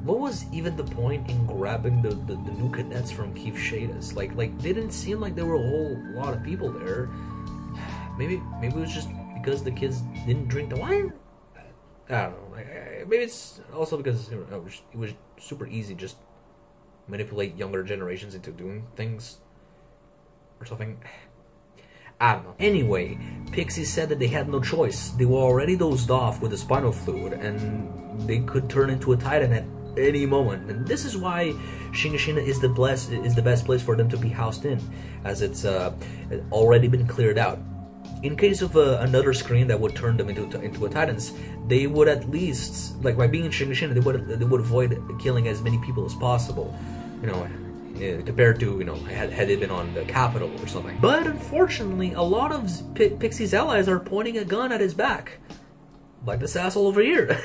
what was even the point in grabbing the new cadets from Keith Shadas? Like they didn't seem like there were a whole lot of people there. Maybe it was just because the kids didn't drink the wine? I don't know. Maybe it's also because it was super easy just manipulate younger generations into doing things or something. I don't know. Anyway, Pixie said that they had no choice. They were already dozed off with the spinal fluid, and they could turn into a Titan at any moment. And this is why Shingeki is the best place for them to be housed in, as it's already been cleared out. In case of another screen that would turn them into a Titans, they would at least, like, by being in Shingeki, they would avoid killing as many people as possible. You know, compared to, you know, had they been on the capital or something. But unfortunately, a lot of Pixie's allies are pointing a gun at his back. Like this asshole over here.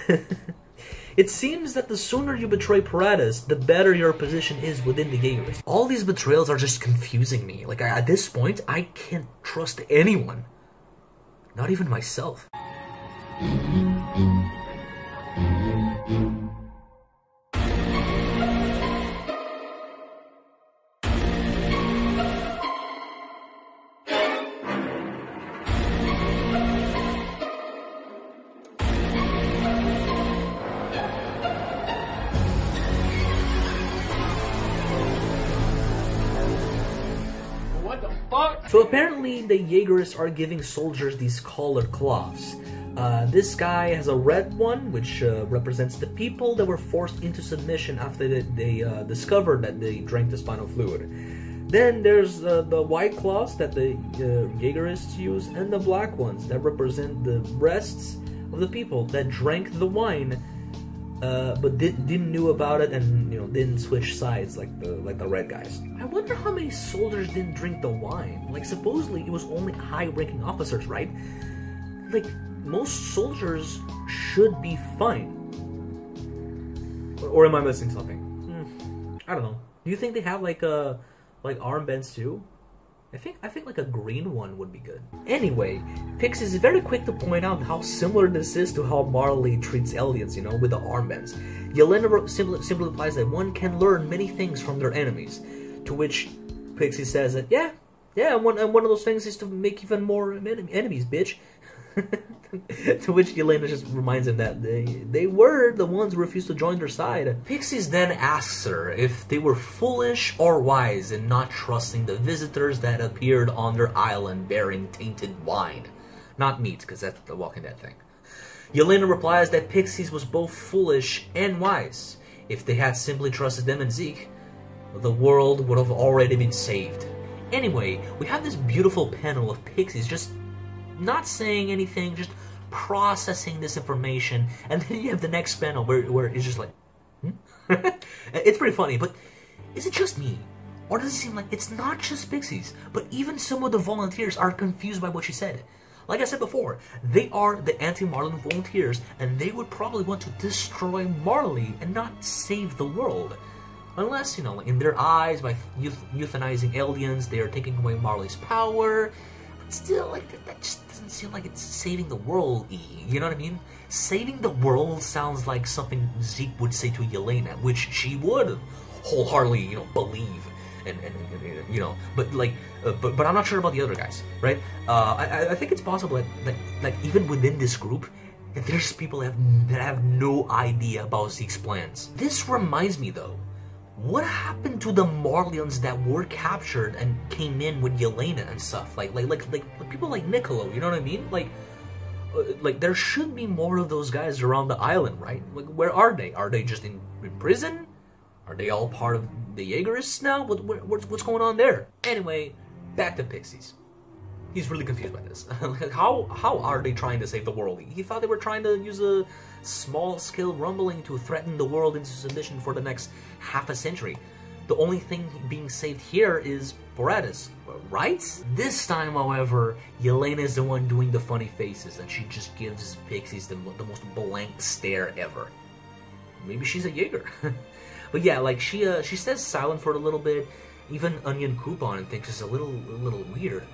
It seems that the sooner you betray Paratus, the better your position is within the Jaegerists. All these betrayals are just confusing me. Like, at this point, I can't trust anyone. Not even myself. So apparently the Jaegerists are giving soldiers these colored cloths. This guy has a red one, which represents the people that were forced into submission after they discovered that they drank the spinal fluid. Then there's the white cloths that the Jaegerists use, and the black ones that represent the breasts of the people that drank the wine, but didn't knew about it, and, you know, didn't switch sides like the red guys. I wonder how many soldiers didn't drink the wine. Like, supposedly it was only high-ranking officers, right? Like, most soldiers should be fine. Or am I missing something? I don't know. Do you think they have like armbands too? I think like a green one would be good. Anyway, Pix is very quick to point out how similar this is to how Marley treats aliens, you know, with the armbands. Yelena simply implies that one can learn many things from their enemies, to which Pixie says that, yeah, and one of those things is to make even more enemies, bitch. To which Yelena just reminds him that they were the ones who refused to join their side. Pixies then asks her if they were foolish or wise in not trusting the visitors that appeared on their island bearing tainted wine. Not meat, because that's the Walking Dead thing. Yelena replies that Pixies was both foolish and wise. If they had simply trusted them and Zeke, the world would have already been saved. Anyway, we have this beautiful panel of Pixies just not saying anything, just processing this information, and then you have the next panel where it's just like, It's pretty funny, but is it just me? Or does it seem like it's not just Pixies, but even some of the volunteers are confused by what she said? Like I said before, they are the anti-Marlin volunteers, and they would probably want to destroy Marley and not save the world. Unless, you know, in their eyes, by euthanizing aliens, they are taking away Marley's power. But still, like, that just doesn't seem like it's saving the world, you know what I mean? Saving the world sounds like something Zeke would say to Yelena, which she would wholeheartedly, you know, believe. And you know, but like, but I'm not sure about the other guys, right? I think it's possible that like even within this group, there's people that have no idea about Zeke's plans. This reminds me though, what happened to the Marlians that were captured and came in with Yelena and stuff? Like people like Niccolo, you know what I mean? Like there should be more of those guys around the island, right? Like, where are they? Are they just in prison? Are they all part of the Jaegerists now? What's going on there? Anyway, back to Pixies. He's really confused by this. Like, how are they trying to save the world? He thought they were trying to use a small-scale rumbling to threaten the world into submission for the next half a century. The only thing being saved here is Boretis, right? This time, however, Yelena is the one doing the funny faces, and she just gives Pixies the most blank stare ever. Maybe she's a Jaeger. But yeah, like she stays silent for a little bit. Even Onion Coupon thinks it's a little weird.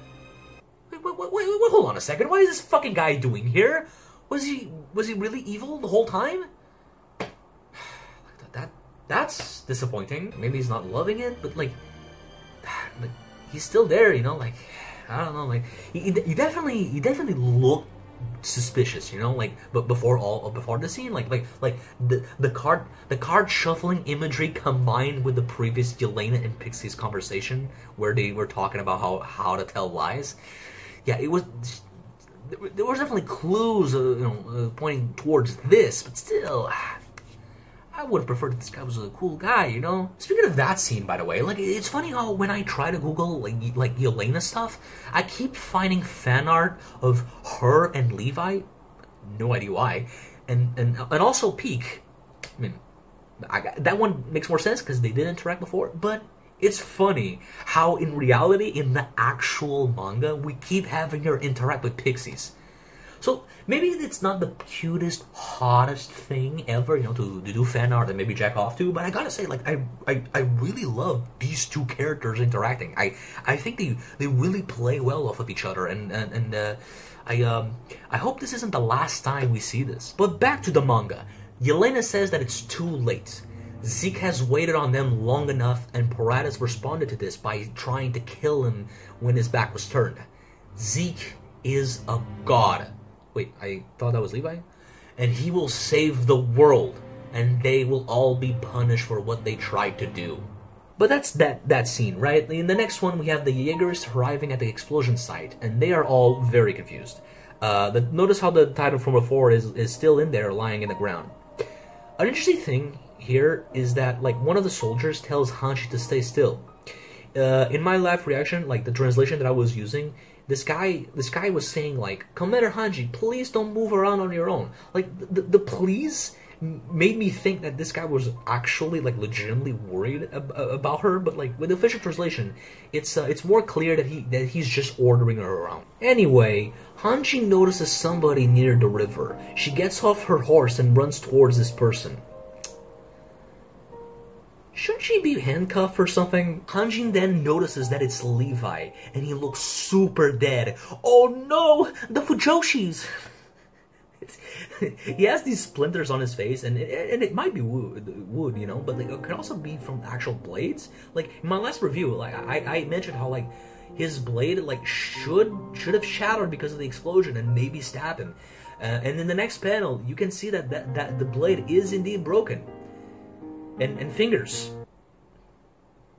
Wait, hold on a second. What is this fucking guy doing here? Was he really evil the whole time? That's disappointing. Maybe he's not loving it, but like he's still there, you know. Like, I don't know. Like he definitely looked suspicious, you know, like, but before the scene, like the card shuffling imagery combined with the previous Yelena and Pixie's conversation where they were talking about how to tell lies. Yeah, there was definitely clues, pointing towards this, but still, I would have preferred that this guy was a cool guy, you know? Speaking of that scene, by the way, like, it's funny how when I try to Google, like Yelena stuff, I keep finding fan art of her and Levi, no idea why, and also Peak. I mean, that one makes more sense because they did interact before, but it's funny how in reality, in the actual manga, we keep having her interact with Pixies. So maybe it's not the cutest, hottest thing ever, you know, to do fan art and maybe jack off to, but I gotta say, like, I really love these two characters interacting. I think they really play well off of each other, and I hope this isn't the last time we see this. But back to the manga. Yelena says that it's too late. Zeke has waited on them long enough, and Paratus responded to this by trying to kill him when his back was turned. Zeke is a god. Wait, I thought that was Levi? And he will save the world, and they will all be punished for what they tried to do. But that's that scene, right? In the next one, we have the Jaegerists arriving at the explosion site, and they are all very confused. Notice how the title from before is still in there, lying in the ground. An interesting thing here is that, like, one of the soldiers tells Hanshi to stay still. In my live reaction, like the translation that I was using, this guy was saying, like, Commander Hanji, please don't move around on your own. Like, the please made me think that this guy was actually, like, legitimately worried about her, but, like, with the official translation, it's more clear that he's just ordering her around. Anyway, Hanji notices somebody near the river. She gets off her horse and runs towards this person. Shouldn't she be handcuffed or something? Hanjin then notices that it's Levi, and he looks super dead. Oh no! The Fujoshis! He has these splinters on his face, and it might be wood, you know, but like, it could also be from actual blades. Like, in my last review, like, I mentioned how, like, his blade, like, should have shattered because of the explosion and maybe stab him. And in the next panel, you can see that the blade is indeed broken. And fingers.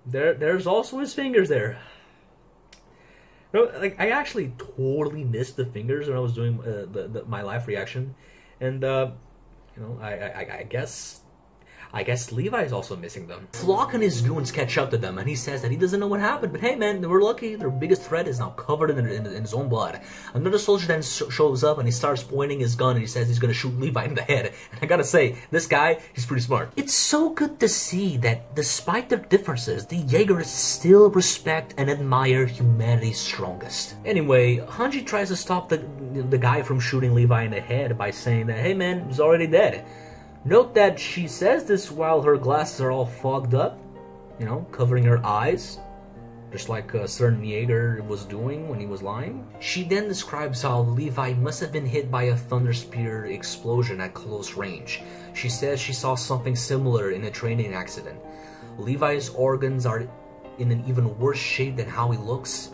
There's also his fingers there. No, like, I actually totally missed the fingers when I was doing my live reaction, and I guess I guess Levi is also missing them. Flock and his goons catch up to them, and he says that he doesn't know what happened, but hey man, we're lucky. Their biggest threat is now covered in his own blood. Another soldier then shows up, and he starts pointing his gun, and he says he's gonna shoot Levi in the head. And I gotta say, this guy, he's pretty smart. It's so good to see that despite their differences, the Jaegers still respect and admire humanity's strongest. Anyway, Hanji tries to stop the guy from shooting Levi in the head by saying that, hey man, he's already dead. Note that she says this while her glasses are all fogged up, you know, covering her eyes, just like a certain Jaeger was doing when he was lying. She then describes how Levi must have been hit by a thunder spear explosion at close range. She says she saw something similar in a training accident. Levi's organs are in an even worse shape than how he looks,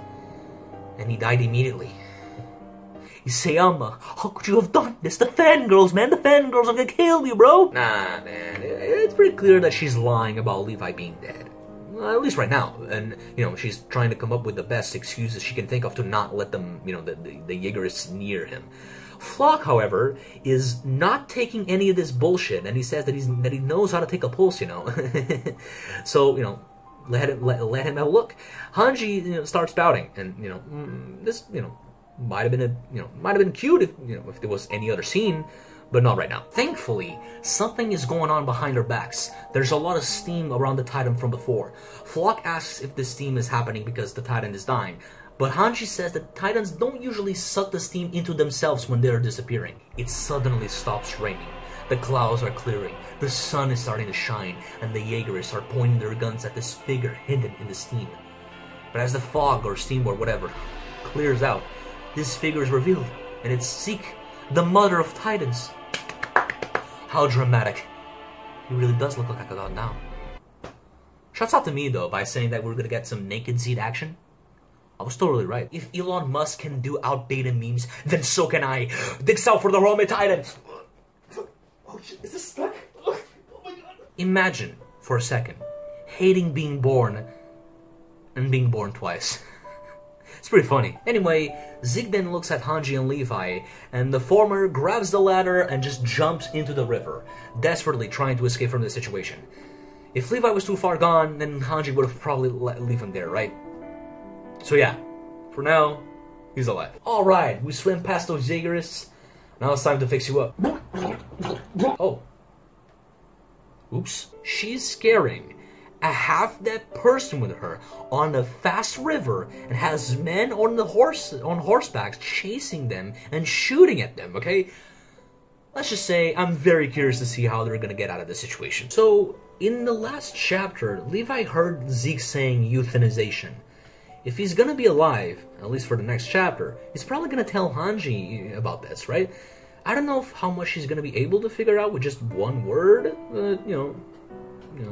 and he died immediately. Isayama, how could you have done this? The fangirls, man, the fangirls are gonna kill you, bro! Nah, man, it's pretty clear that she's lying about Levi being dead. Well, at least right now. And, you know, she's trying to come up with the best excuses she can think of to not let them, you know, the Jaegerists near him. Flock, however, is not taking any of this bullshit, and he says that he knows how to take a pulse, you know. So, you know, let him have a look. Hanji, you know, starts spouting, and, you know, this, you know, might have been cute if there was any other scene, but not right now. Thankfully, something is going on behind our backs. There's a lot of steam around the Titan from before. Flock asks if this steam is happening because the Titan is dying, but Hanji says that Titans don't usually suck the steam into themselves when they're disappearing. It suddenly stops raining. The clouds are clearing, the sun is starting to shine, and the Jaegers are pointing their guns at this figure hidden in the steam. But as the fog or steam or whatever clears out, this figure is revealed, and it's Zeke, the mother of Titans. How dramatic. He really does look like a god now. Shouts out to me, though, by saying that we're gonna get some naked Zeke action. I was totally right. If Elon Musk can do outdated memes, then so can I. Dig south for the Roman Titan. Oh shit, is this stuck? Oh my god. Imagine, for a second, hating being born and being born twice. It's pretty funny. Anyway, Zeke then looks at Hanji and Levi, and the former grabs the ladder and just jumps into the river, desperately trying to escape from the situation. If Levi was too far gone, then Hanji would have probably let leave him there, right? So yeah, for now, he's alive. Alright, we swim past those Jaegerists. Now it's time to fix you up. Oh. Oops. She's scaring a half-dead person with her on a fast river and has men on horseback chasing them and shooting at them, okay? Let's just say I'm very curious to see how they're gonna get out of this situation. So, in the last chapter, Levi heard Zeke saying euthanization. If he's gonna be alive, at least for the next chapter, he's probably gonna tell Hanji about this, right? I don't know how much he's gonna be able to figure out with just one word, you know,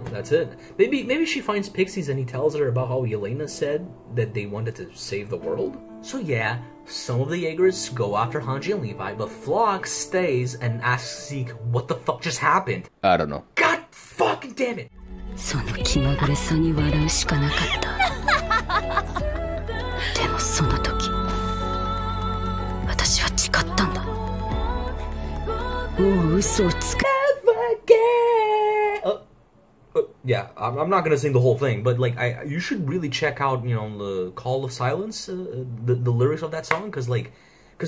that's it. Maybe she finds pixies and he tells her about how Yelena said that they wanted to save the world. So yeah, some of the Jaegers go after Hanji and Levi, but Flock stays and asks Zeke what the fuck just happened. I don't know. God fucking damn it! その気まぐれさに笑うしかなかった。でもその時、私は誓ったんだ。もう嘘をつく。Yeah, I'm not gonna sing the whole thing, but like, you should really check out, you know, the Call of Silence, the lyrics of that song, because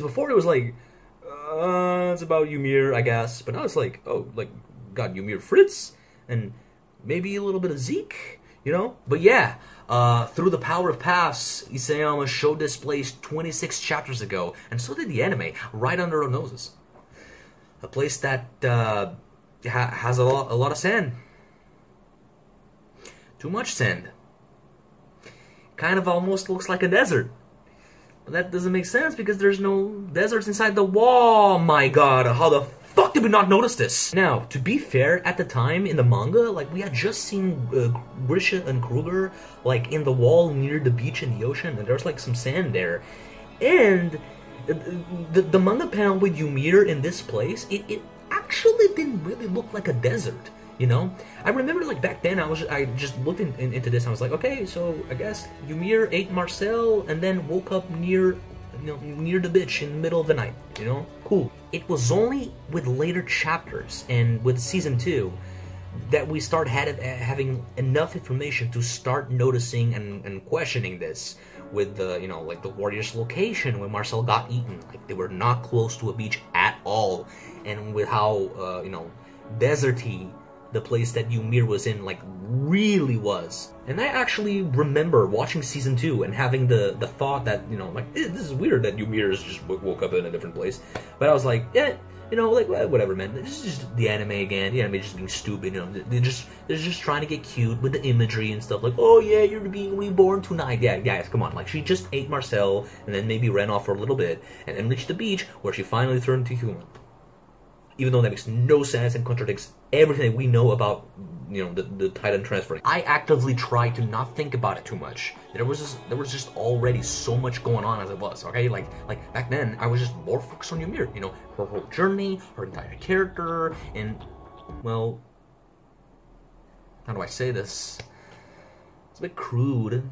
before it was like, it's about Ymir, I guess, but now it's like, oh, like, got Ymir Fritz, and maybe a little bit of Zeke, you know? But yeah, through the power of paths, Isayama showed this place 26 chapters ago, and so did the anime, right under our noses. A place that has a lot of sand. Too much sand. Kind of almost looks like a desert. But that doesn't make sense because there's no deserts inside the wall. My god, how the fuck did we not notice this? Now, to be fair, at the time in the manga, like, we had just seen Grisha and Kruger, like, in the wall near the beach in the ocean, and there's like some sand there. And the manga panel with Ymir in this place, it actually didn't really look like a desert. You know, I remember like back then I just looked into this and I was like, okay, so I guess Ymir ate Marcel and then woke up near the beach in the middle of the night. You know, cool. It was only with later chapters and with season 2 that we start having enough information to start noticing and questioning this. With the, you know, like the Warriors' location when Marcel got eaten, like they were not close to a beach at all, and with how you know, deserty the place that Ymir was in like really was. And I actually remember watching season 2 and having the thought that, you know, like this is weird that Ymir just woke up in a different place, but I was like, yeah, you know, like whatever, man. This is just the anime again. The anime just being stupid. You know, they're just trying to get cute with the imagery and stuff. Like, oh yeah, you're being reborn tonight. Yeah, guys, come on. Like, she just ate Marcel and then maybe ran off for a little bit and then reached the beach where she finally turned to human. Even though that makes no sense and contradicts everything we know about, you know, the Titan transfer. I actively tried to not think about it too much. There was just already so much going on as it was, okay? Like back then, I was just more focused on Ymir, you know, her whole journey, her entire character, and, well, how do I say this? It's a bit crude.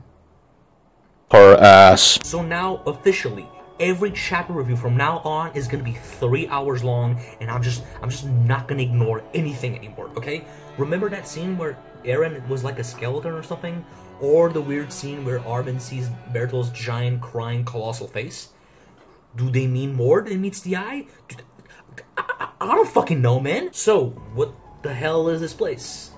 Her ass. So now, officially, every chapter review from now on is gonna be 3 hours long, and I'm just not gonna ignore anything anymore, okay? Remember that scene where Eren was like a skeleton or something? Or the weird scene where Armin sees Bertolt's giant, crying, colossal face? Do they mean more than meets the eye? I don't fucking know, man. So, what the hell is this place?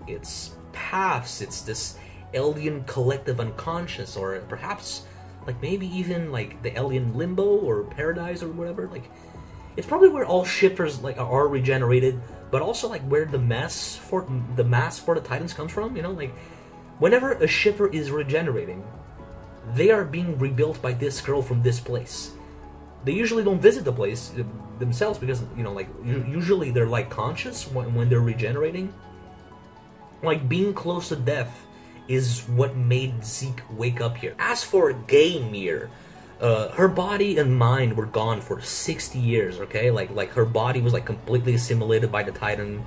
It's paths, it's this alien collective unconscious, or perhaps like maybe even like the alien limbo or paradise or whatever. Like, it's probably where all shifters like are regenerated, but also like where the mass for the Titans comes from. You know, like whenever a shifter is regenerating, they are being rebuilt by this girl from this place. They usually don't visit the place themselves because, you know, like usually they're like conscious when they're regenerating. Like being close to death is what made Zeke wake up here. As for Ymir, her body and mind were gone for 60 years, okay? Like her body was like completely assimilated by the Titan,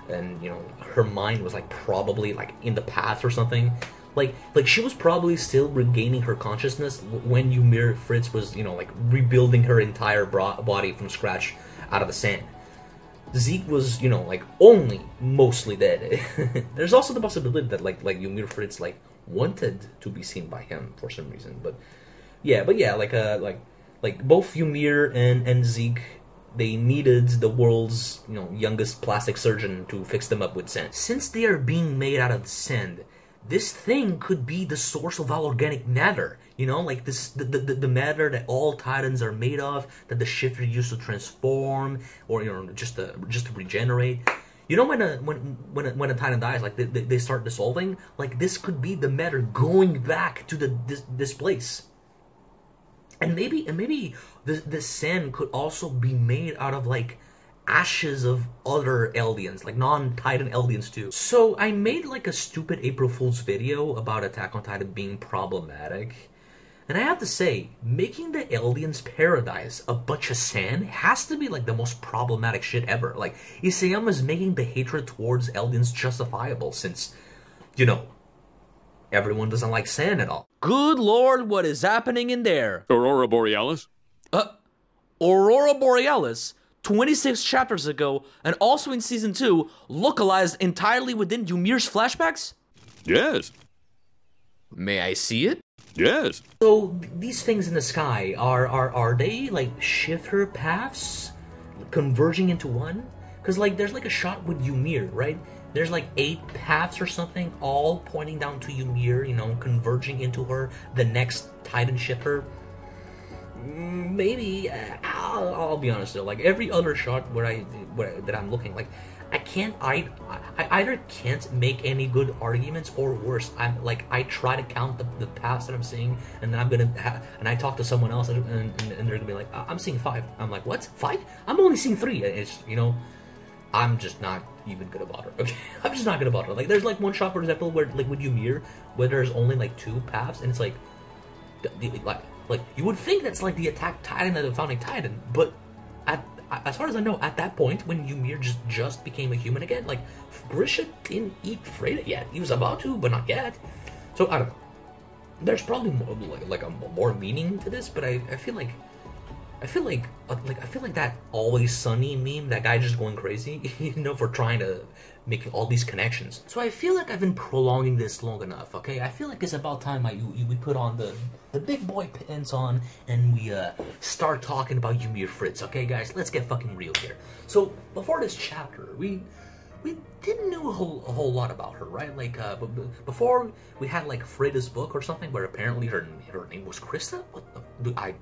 and, you know, her mind was like probably like in the past or something. Like she was probably still regaining her consciousness when Ymir Fritz was, you know, like rebuilding her entire body from scratch out of the sand. Zeke was, you know, like only mostly dead. There's also the possibility that like Ymir Fritz like wanted to be seen by him for some reason, but yeah, like both Ymir and Zeke, they needed the world's, you know, youngest plastic surgeon to fix them up with sand. Since they are being made out of sand, this thing could be the source of all organic matter. You know, like this, the matter that all Titans are made of, that the shifter used to transform, or, you know, just to regenerate. You know, when a Titan dies, like they start dissolving. Like this could be the matter going back to this place. And maybe the sand could also be made out of like ashes of other aliens, like non-Titan aliens too. So I made like a stupid April Fool's video about Attack on Titan being problematic. And I have to say, making the aliens' paradise a bunch of sand has to be like the most problematic shit ever. Like, Isayama is making the hatred towards aliens justifiable since, you know, everyone doesn't like sand at all. Good lord, what is happening in there? Aurora Borealis? Aurora Borealis, 26 chapters ago, and also in season 2, localized entirely within Ymir's flashbacks? Yes. May I see it? Yes. So these things in the sky are they like shifter paths converging into one? Because like there's like a shot with Ymir, right? There's like 8 paths or something, all pointing down to Ymir, you know, converging into her, the next Titan shifter. Maybe I'll be honest though. Like every other shot that I'm looking, like I either can't make any good arguments, or worse, I try to count the paths that I'm seeing, and then and I talk to someone else, and they're gonna be like, I'm seeing 5. I'm like, what? 5? I'm only seeing 3. It's, you know, I'm just not even gonna bother. Okay, I'm just not gonna bother. Like there's like one shot, for example, where like with Ymir, where there's only like 2 paths, and it's like you would think that's like the attack Titan of the founding Titan, but as far as I know, at that point, when Ymir just became a human again, like, Grisha didn't eat Freyja yet. He was about to, but not yet. So, I don't know. There's probably more, like a more meaning to this, but I feel like I feel like that Always Sunny meme, that guy just going crazy, you know, for trying to make all these connections. So I feel like I've been prolonging this long enough, okay? I feel like it's about time we put on the big boy pants on and we start talking about Ymir Fritz, okay, guys? Let's get fucking real here. So before this chapter, we didn't know a whole lot about her, right? Like, before we had like Freda's book or something where apparently her name was Krista. What the, I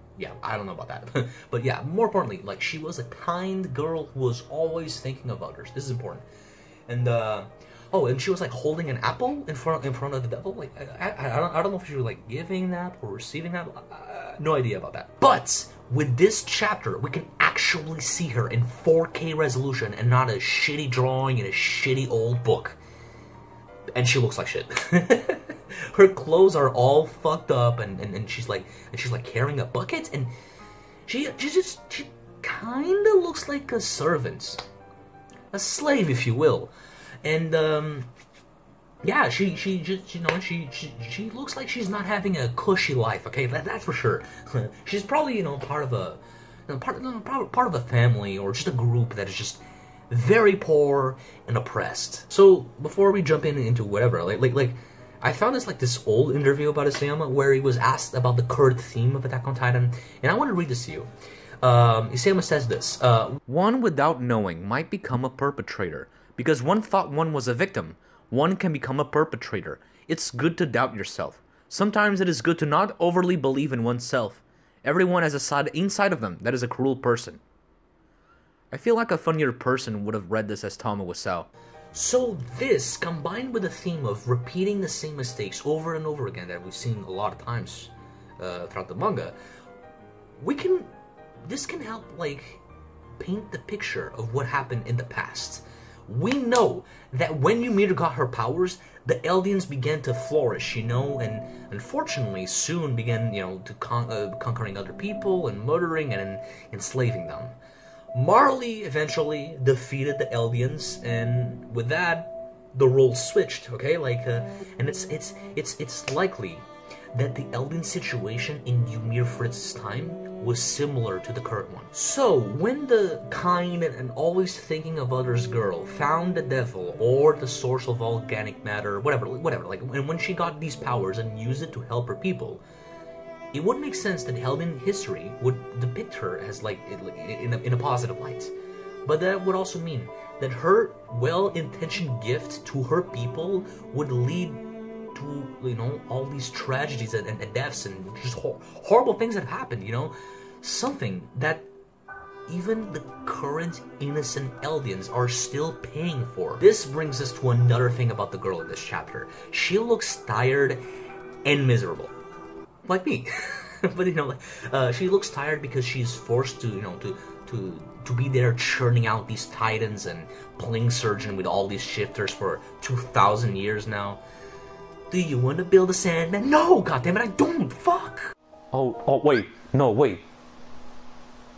don't know about that. But yeah, more importantly, like she was a kind girl who was always thinking of others. This is important. And oh, and she was like holding an apple in front of the devil. Like I don't know if she was like giving an apple or receiving an apple. No idea about that. But with this chapter, we can actually see her in 4K resolution and not a shitty drawing in a shitty old book. And she looks like shit. Her clothes are all fucked up, and she's like carrying a bucket, and she kind of looks like a servant, a slave, if you will. And yeah, she just, you know, she looks like she's not having a cushy life. Okay, that's for sure. She's probably, you know, part of a family or just a group that is just very poor and oppressed. So before we jump into whatever, like I found this old interview about Isayama where he was asked about the current theme of Attack on Titan, and I want to read this to you. Isayama says this: one without knowing might become a perpetrator because one thought one was a victim. One can become a perpetrator. It's good to doubt yourself. Sometimes it is good to not overly believe in oneself. Everyone has a side inside of them that is a cruel person. I feel like a funnier person would have read this as Tama Wasao. So this, combined with the theme of repeating the same mistakes over and over again that we've seen a lot of times throughout the manga, this can help like paint the picture of what happened in the past. We know that when Ymir got her powers, the Eldians began to flourish, you know, and unfortunately soon began, you know, to conquering other people and murdering and enslaving them. Marley eventually defeated the Eldians, and with that, the roles switched. Okay, like, and it's likely that the Eldian situation in Ymir Fritz's time was similar to the current one. So, when the kind and always thinking of others girl found the devil or the source of organic matter, whatever, like, and when she got these powers and used it to help her people, it would make sense that Eldian history would depict her as, like, in a positive light. But that would also mean that her well-intentioned gift to her people would lead to, you know, all these tragedies and deaths and just horrible things that have happened, you know? Something that even the current innocent Eldians are still paying for. This brings us to another thing about the girl in this chapter. She looks tired and miserable. Like me. But, you know, she looks tired because she's forced to, you know, to be there churning out these titans and playing surgeon with all these shifters for 2,000 years now. Do you want to build a Sandman? No, goddammit, I don't. Fuck. Oh, wait. No, wait.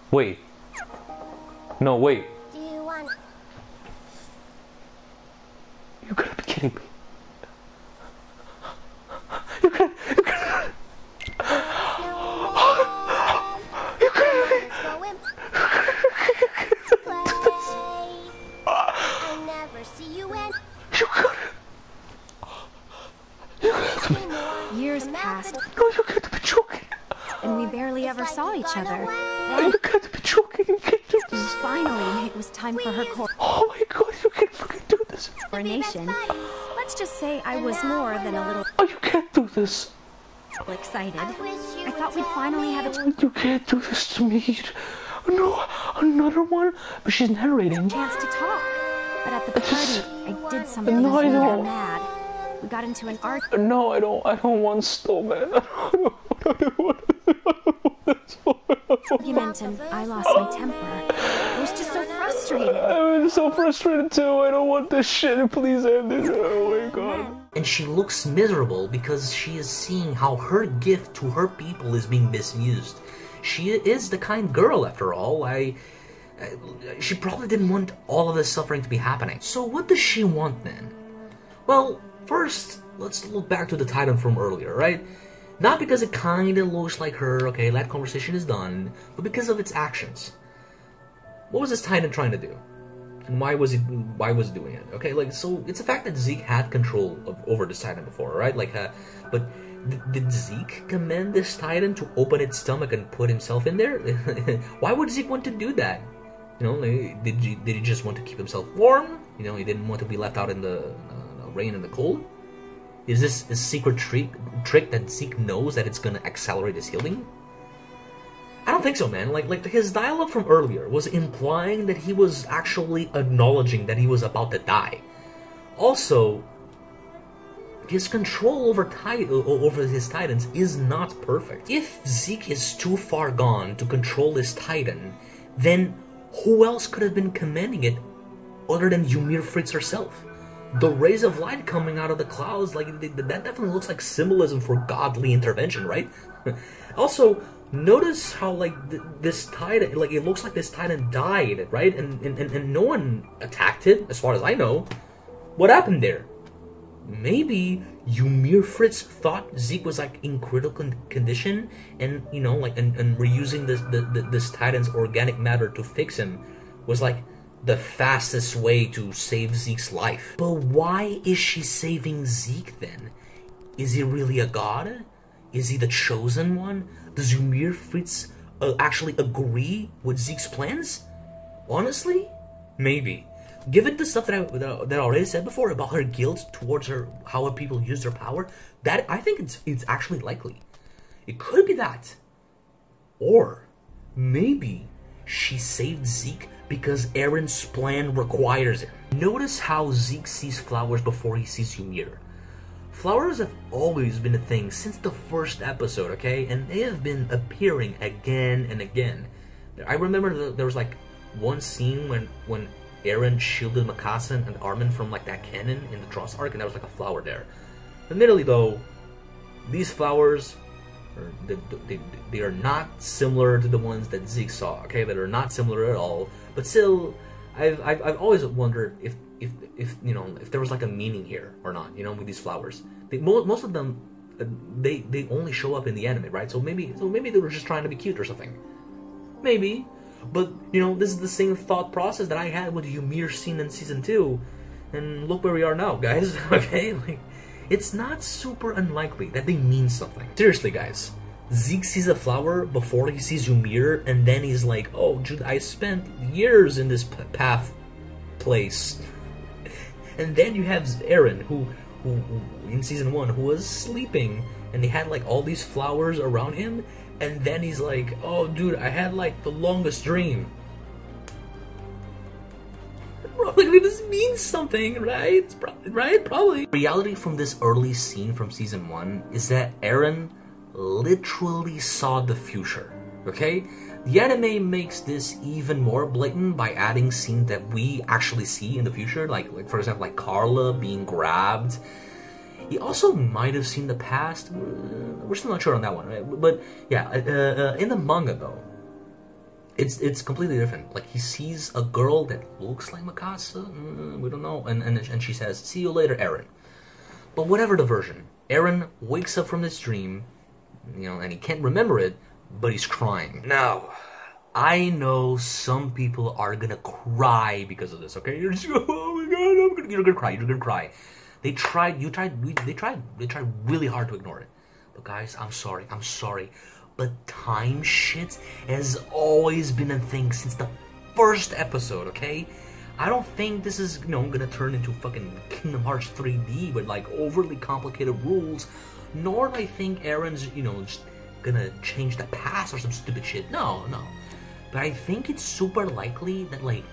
Wait. No, wait. Do you want... You gotta be kidding me. You gotta... Years passed, No, you can't be joking. and we barely ever saw each other. You can't be joking. You can't do this. Finally, it was time for her Oh my god, you can't fucking do this. coronation. Let's just say I was more than a little Oh, you can't do this. excited. I thought we'd finally have a You can't do this to me. No, another one? But she's narrating. chance to talk. But at the party, I did something No, I that made her don't. mad. We got into an argument. No, I don't want snowman. And I lost my temper. I was just so frustrated. I'm so frustrated too. I don't want this shit. Please end this. Oh my god. And she looks miserable because she is seeing how her gift to her people is being misused. She is the kind girl, after all. She probably didn't want all of this suffering to be happening. So what does she want then? Well, first, let's look back to the Titan from earlier, right? Not because it kinda looks like her, okay, that conversation is done, but because of its actions. What was this Titan trying to do? And why was it doing it? Okay, like, so it's a fact that Zeke had control over this Titan before, right? Like, but did Zeke command this Titan to open its stomach and put himself in there? Why would Zeke want to do that? You know, like, did he just want to keep himself warm? You know, he didn't want to be left out in the rain and the cold? Is this a secret trick that Zeke knows that it's gonna accelerate his healing? I don't think so, man. Like his dialogue from earlier was implying that he was actually acknowledging that he was about to die. Also, his control over his Titans is not perfect. If Zeke is too far gone to control his Titan, then who else could have been commanding it other than Ymir Fritz herself? The rays of light coming out of the clouds, like, that definitely looks like symbolism for godly intervention, right? Also, notice how, like, this Titan, like, it looks like this Titan died, right? And no one attacked it, as far as I know. What happened there? Maybe Ymir Fritz thought Zeke was, like, in critical condition, and, you know, like, and reusing this Titan's organic matter to fix him was, like, the fastest way to save Zeke's life. But why is she saving Zeke then? Is he really a god? Is he the chosen one? Does Ymir Fritz actually agree with Zeke's plans? Honestly? Maybe. Given the stuff that I already said before about her guilt towards her, how people use their power, that I think it's actually likely. It could be that. Or maybe she saved Zeke because Eren's plan requires it. Notice how Zeke sees flowers before he sees Ymir. Flowers have always been a thing since the first episode, okay? And they have been appearing again and again. I remember there was like one scene when Eren shielded Mikasa and Armin from like that cannon in the Tross arc, and there was like a flower there. Admittedly though, these flowers they are not similar to the ones that Zeke saw, okay? That are not similar at all. But still, I've always wondered if you know, if there was like a meaning here or not, you know, with these flowers. Most of them they only show up in the anime, right? So maybe they were just trying to be cute or something. Maybe. But you know, this is the same thought process that I had with the Ymir scene in season 2, and look where we are now, guys. Okay, like, it's not super unlikely that they mean something. Seriously, guys. Zeke sees a flower before he sees Ymir, and then he's like, oh, dude, I spent years in this place. And then you have Eren, who in season 1, who was sleeping, and they had like all these flowers around him, and then he's like, oh, dude, I had like the longest dream. Bro, like, this means something, right? Right? Probably. Reality from this early scene from season 1 is that Eren literally saw the future, okay? The anime makes this even more blatant by adding scenes that we actually see in the future, like for example, like Carla being grabbed. He also might have seen the past. We're still not sure on that one, right? But yeah, in the manga though, it's completely different. Like, he sees a girl that looks like Mikasa. We don't know, and she says, "See you later, Eren." But whatever the version, Eren wakes up from this dream, you know, and he can't remember it, but he's crying. Now, I know some people are gonna cry because of this, okay? You're just, oh my god, you're gonna cry. They tried really hard to ignore it. But guys, I'm sorry. But time shit has always been a thing since the first episode, okay? I don't think this is, you know, gonna turn into fucking Kingdom Hearts 3D with like overly complicated rules, nor do I think Eren's, you know, just gonna change the past or some stupid shit. No. But I think it's super likely that like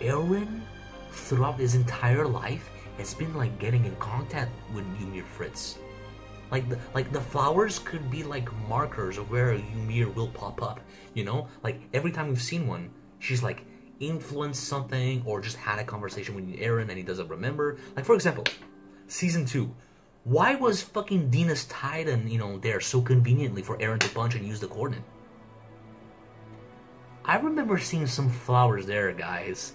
Eren throughout his entire life has been like getting in contact with Ymir Fritz. Like the flowers could be like markers of where Ymir will pop up, you know? Like every time we've seen one, she's like influenced something or just had a conversation with Eren and he doesn't remember. Like, for example, season 2. Why was fucking Dina's Titan, you know, there so conveniently for Eren to punch and use the coordinate? I remember seeing some flowers there, guys.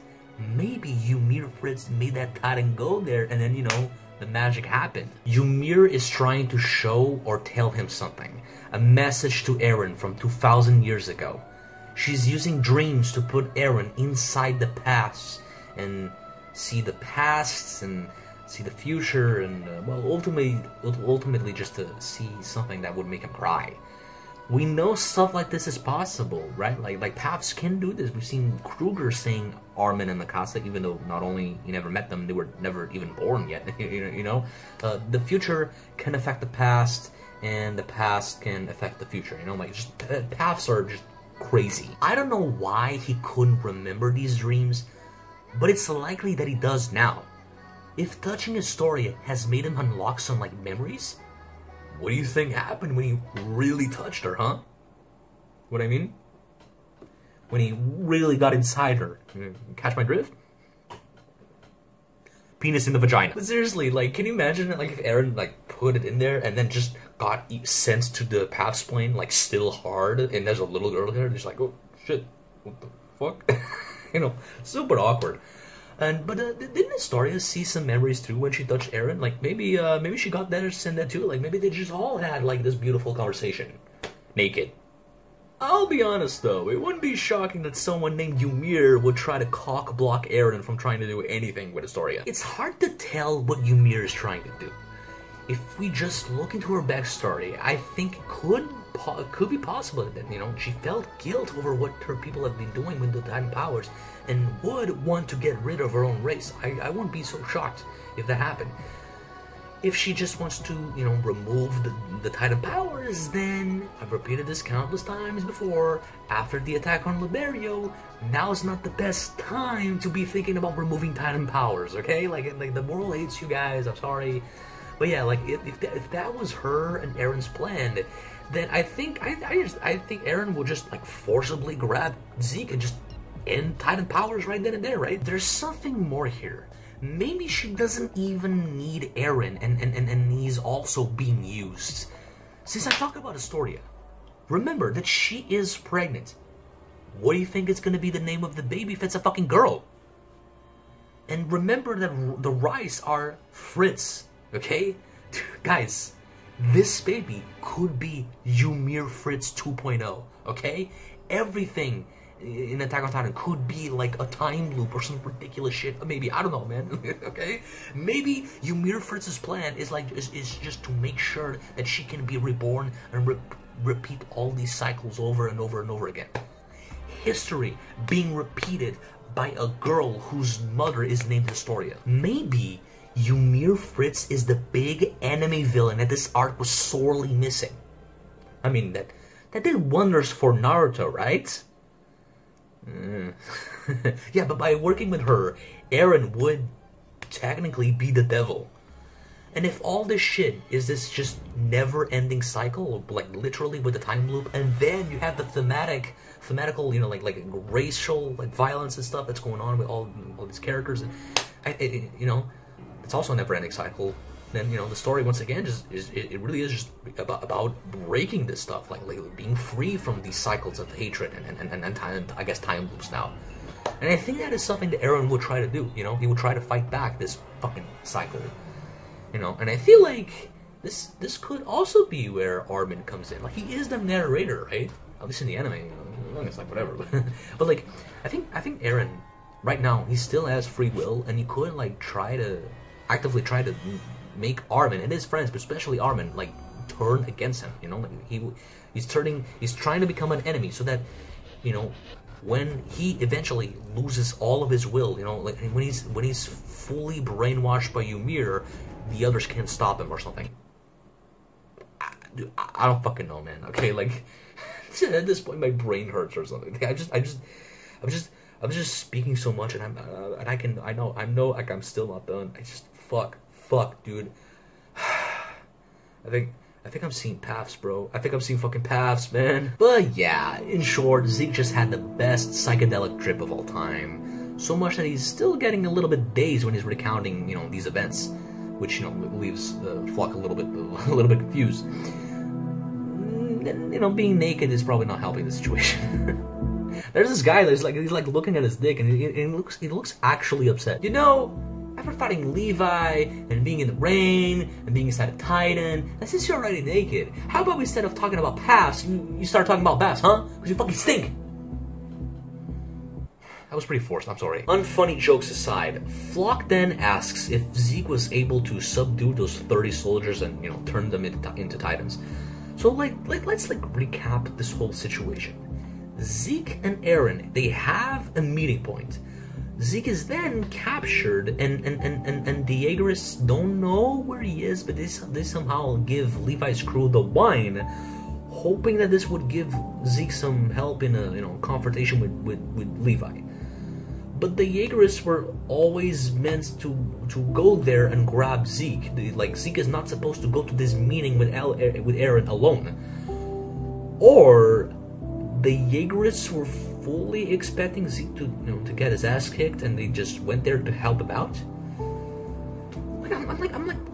Maybe Ymir Fritz made that Titan go there and then, you know, the magic happened. Ymir is trying to show or tell him something. A message to Eren from 2000 years ago. She's using dreams to put Eren inside the past and see the past and see the future and well, ultimately just to see something that would make him cry. We know stuff like this is possible, right? Like paths can do this. We've seen Kruger saying Armin and Mikasa, even though not only he never met them, they were never even born yet. You know, the future can affect the past, and the past can affect the future. You know, like just paths are just crazy. I don't know why he couldn't remember these dreams, but it's likely that he does now. If touching Astoria has made him unlock some like memories, what do you think happened when he really touched her, huh? What I mean? When he really got inside her. Catch my drift? Penis in the vagina. But seriously, like, can you imagine like if Eren like put it in there and then just got sent to the paths plane like still hard, and there's a little girl here, and she's like, oh shit, what the fuck? You know, super awkward. And but didn't Astoria see some memories too when she touched Eren? Like maybe she got that or sent that too. Like maybe they just all had like this beautiful conversation, naked. I'll be honest though, it wouldn't be shocking that someone named Ymir would try to cock block Eren from trying to do anything with Astoria. It's hard to tell what Ymir is trying to do. If we just look into her backstory, I think it could be possible that, you know, she felt guilt over what her people have been doing with the Titan powers and would want to get rid of her own race. I wouldn't be so shocked if that happened. If she just wants to, you know, remove the Titan powers, then, I've repeated this countless times before, after the attack on Liberio, now is not the best time to be thinking about removing Titan powers, okay? Like the world hates you guys, I'm sorry. But yeah, like, if that was her and Eren's plan, then I think Eren will just, like, forcibly grab Zeke and just end Titan powers right then and there, right? There's something more here. Maybe she doesn't even need Eren, and he's also being used. Since I talk about Astoria, remember that she is pregnant. What do you think is gonna be the name of the baby if it's a fucking girl? And remember that the rice are Fritz, okay? Guys, this baby could be Ymir Fritz 2.0, okay? Everything in Attack on Titan could be like a time loop or some ridiculous shit. Maybe, I don't know, man. Okay? Maybe Ymir Fritz's plan is like is just to make sure that she can be reborn and repeat all these cycles over and over and over again. History being repeated by a girl whose mother is named Astoria. Maybe Ymir Fritz is the big enemy villain that this arc was sorely missing. I mean, that did wonders for Naruto, right? Yeah, but by working with her, Eren would technically be the devil. And if all this shit is this just never-ending cycle, like literally with the time loop, and then you have the thematical, you know, like racial, like violence and stuff that's going on with all these characters, and you know, it's also a never-ending cycle. Then, you know, the story once again it really is just about breaking this stuff, like being free from these cycles of hatred and time, I guess, time loops now. And I think that is something that Eren would try to do. You know, he would try to fight back this fucking cycle. You know, and I feel like this could also be where Armin comes in. Like, he is the narrator, right? At least in the anime. You know, it's like whatever. But like, I think Eren right now, he still has free will, and he could like actively try to make Armin and his friends, but especially Armin, like turn against him. You know, like he's trying to become an enemy, so that, you know, when he eventually loses all of his will, you know, like when he's fully brainwashed by Ymir, the others can't stop him or something. I don't fucking know, man. Okay, like at this point my brain hurts or something. I'm just speaking so much, and I know like I'm still not done. I just fuck, dude. I think I'm seeing paths, bro. I think I'm seeing fucking paths, man. But yeah, in short, Zeke just had the best psychedelic trip of all time. So much that he's still getting a little bit dazed when he's recounting, you know, these events, which, you know, leaves Flock a little bit confused. And, you know, being naked is probably not helping the situation. There's this guy that's like, he's like looking at his dick, and he looks actually upset. You know, I after fighting Levi and being in the rain and being inside a Titan, and since you're already naked, how about instead of talking about paths, you start talking about baths, huh? Because you fucking stink. That was pretty forced, I'm sorry. Unfunny jokes aside, Flock then asks if Zeke was able to subdue those 30 soldiers and, you know, turn them into Titans. So, let's recap this whole situation. Zeke and Eren, they have a meeting point. Zeke is then captured, and the Jaegerists don't know where he is, but they somehow give Levi's crew the wine, hoping that this would give Zeke some help in a, you know, confrontation with Levi. But the Jaegerists were always meant to go there and grab Zeke. Zeke is not supposed to go to this meeting with Eren alone. Or the Jaegerists were fully expecting Zeke to get his ass kicked, and they just went there to help him out.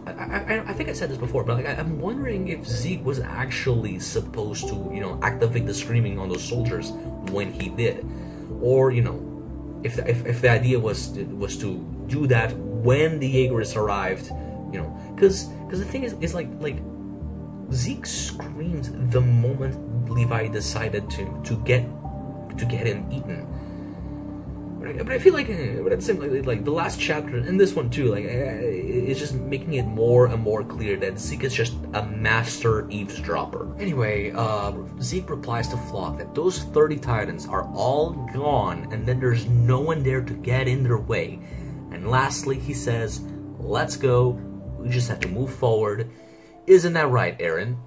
I think I said this before, but I'm wondering if Zeke was actually supposed to, you know, activate the screaming on those soldiers when he did, or, you know, if the idea was to do that when the Jaegerists arrived, you know, because the thing is like Zeke screamed the moment Levi decided to get him eaten. But I feel like, but at the same time, like the last chapter and this one too, like it's just making it more and more clear that Zeke is just a master eavesdropper. Anyway, Zeke replies to Flock that those 30 Titans are all gone, and then there's no one there to get in their way. And lastly, he says, "Let's go. We just have to move forward." Isn't that right, Eren?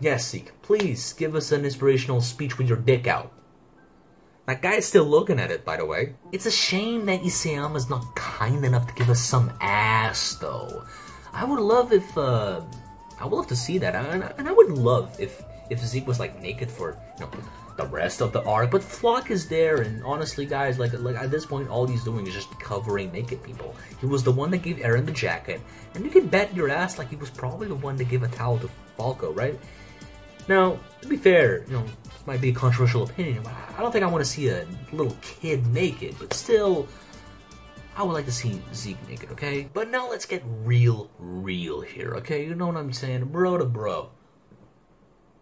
Yes, Zeke. Please give us an inspirational speech with your dick out. That guy's still looking at it, by the way. It's a shame that Isayama's not kind enough to give us some ass, though. I would love to see that, and I would love if Zeke was like naked for, you know, the rest of the arc. But Flock is there, and honestly, guys, like at this point, all he's doing is just covering naked people. He was the one that gave Eren the jacket, and you can bet your ass like he was probably the one to give a towel to Falco, right? Now, to be fair, you know, this might be a controversial opinion, but I don't think I want to see a little kid naked, but still, I would like to see Zeke naked, okay? But now let's get real here, okay? You know what I'm saying? Bro to bro.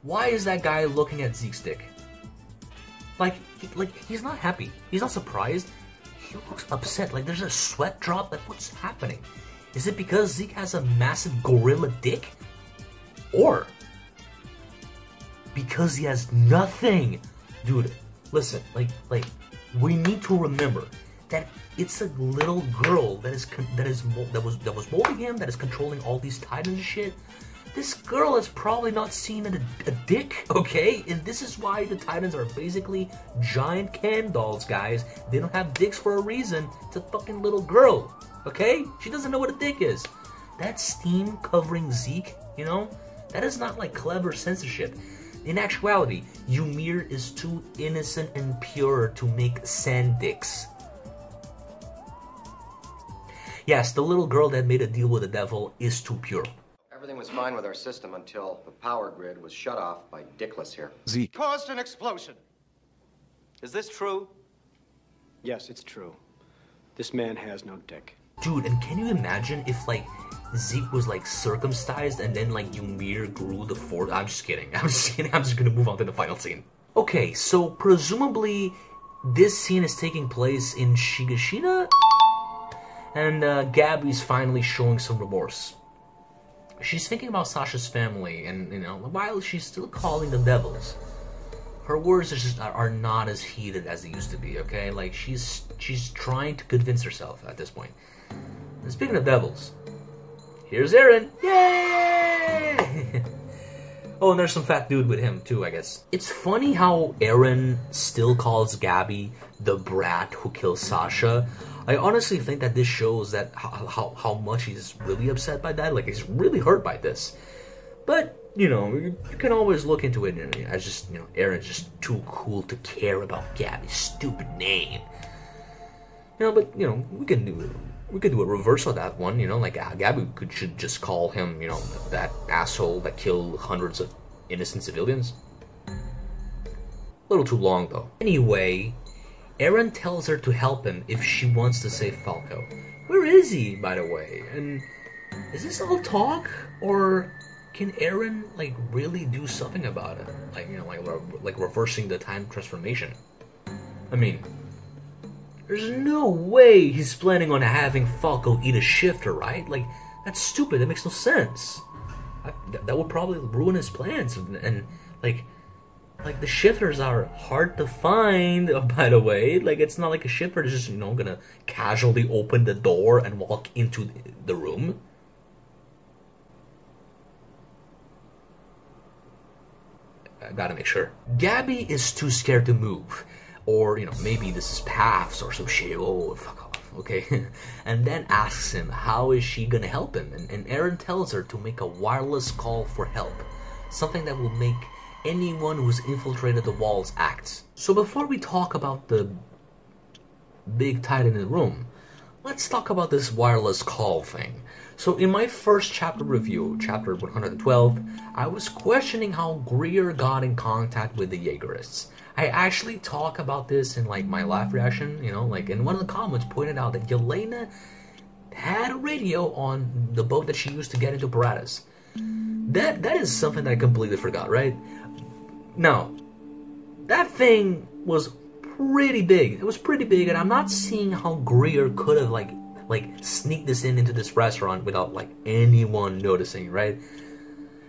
Why is that guy looking at Zeke's dick? Like he's not happy. He's not surprised. He looks upset. Like there's a sweat drop. Like what's happening? Is it because Zeke has a massive gorilla dick? Or because he has nothing? Dude, listen, like we need to remember that it's a little girl that was molding him, that is controlling all these titans and shit. This girl has probably not seen a dick, okay? And this is why the titans are basically giant Ken dolls, guys. They don't have dicks for a reason. It's a fucking little girl, okay? She doesn't know what a dick is. That steam covering Zeke, you know, that is not like clever censorship. In actuality, Ymir is too innocent and pure to make sand dicks. Yes, the little girl that made a deal with the devil is too pure. Everything was fine with our system until the power grid was shut off by Dickless here. Zeke caused an explosion. Is this true? Yes, it's true. This man has no dick. Dude, and can you imagine if, like, Zeke was, like, circumcised and then, like, Ymir grew the fourth? I'm just kidding. I'm just gonna move on to the final scene. Okay, so presumably this scene is taking place in Shingeki, and Gabby's finally showing some remorse. She's thinking about Sasha's family, and, you know, while she's still calling them devils, her words are not as heated as they used to be, okay? Like, she's trying to convince herself at this point. And speaking of devils, here's Eren! Yay! Oh, and there's some fat dude with him, too, I guess. It's funny how Eren still calls Gabby the brat who killed Sasha. I honestly think that this shows that how much he's really upset by that. Like, he's really hurt by this. But, you know, you can always look into it as just, you know, Eren's just too cool to care about Gabby's stupid name. You know, but, you know, we could do a reverse of that one, you know, like Gabby should just call him, you know, that asshole that killed hundreds of innocent civilians. A little too long, though. Anyway, Eren tells her to help him if she wants to save Falco, Where is he, by the way? And is this all talk, or can Eren like really do something about it? Like, you know, like reversing the time transformation. I mean, there's no way he's planning on having Falco eat a shifter, right? Like, that's stupid. That makes no sense. That would probably ruin his plans. And like the shifters are hard to find, by the way. Like, it's not like a shifter is just, you know, gonna casually open the door and walk into the room. I gotta make sure. Gabby is too scared to move. Or, you know, maybe this is paths or some shit. Oh, fuck off, okay? And then asks him how is she gonna help him. And Eren tells her to make a wireless call for help. Something that will make anyone who's infiltrated the walls act. So before we talk about the big titan in the room, let's talk about this wireless call thing. So in my first chapter review, chapter 112, I was questioning how Greer got in contact with the Jaegerists. I actually talk about this in like my live reaction, you know, like in one of the comments pointed out that Yelena had a radio on the boat that she used to get into Paratus. That is something that I completely forgot, right? Now, that thing was pretty big. It was pretty big, and I'm not seeing how Greer could have like sneaked this into this restaurant without like anyone noticing, right?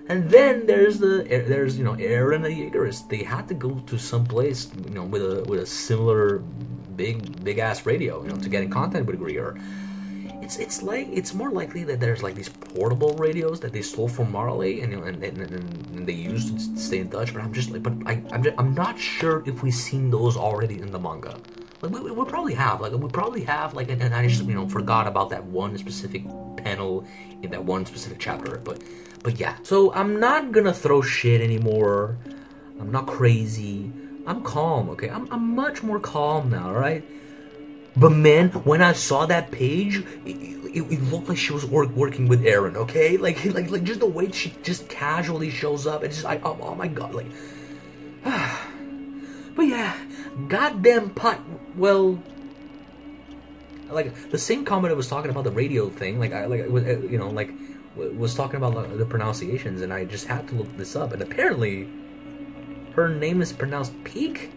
And then there's you know, Eren and the Jaegerists. They had to go to some place, you know, with a similar big ass radio, you know, to get in contact with Greer. It's more likely that there's like these portable radios that they stole from Marley and, you know, and they used to stay in touch. But I'm just like, I'm not sure if we've seen those already in the manga. Like we probably have, and I just, you know, forgot about that one specific panel in that one specific chapter. But yeah. So I'm not gonna throw shit anymore. I'm not crazy. I'm calm. Okay, I'm much more calm now. Right. But man, when I saw that page, it looked like she was working with Eren, okay? Like just the way she just casually shows up, it's just like, oh my god, like. But yeah, goddamn pot. Well, like the same comment I was talking about the radio thing, was talking about the pronunciations, and I just had to look this up, and apparently, her name is pronounced Peak.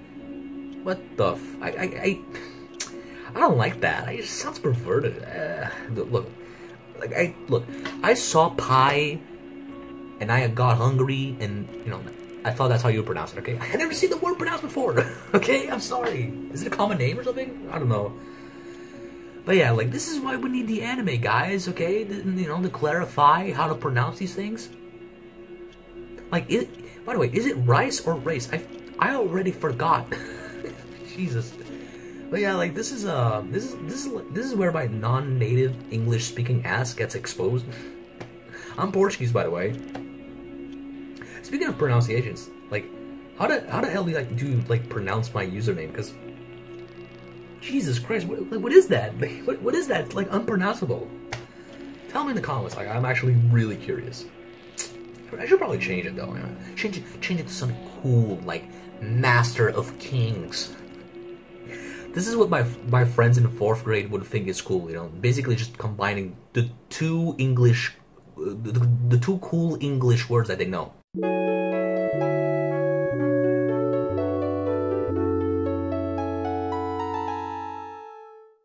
What the? I don't like that. It just sounds perverted. Look, I saw pie, and I got hungry, and you know, I thought that's how you pronounce it. Okay, I had never seen the word pronounced before. Okay, I'm sorry. Is it a common name or something? I don't know. But yeah, like this is why we need the anime, guys. Okay, you know, to clarify how to pronounce these things. Like, by the way, is it rice or race? I already forgot. Jesus. But yeah, like this is where my non-native English-speaking ass gets exposed. I'm Portuguese, by the way. Speaking of pronunciations, like how the hell do you pronounce my username? Because Jesus Christ, what is that? What is that? It's like unpronounceable. Tell me in the comments. Like, I'm actually really curious. I should probably change it though. You know? Change it to something cool, like Master of Kings. This is what my friends in 4th grade would think is cool, you know. Basically, just combining the two cool English words that they know.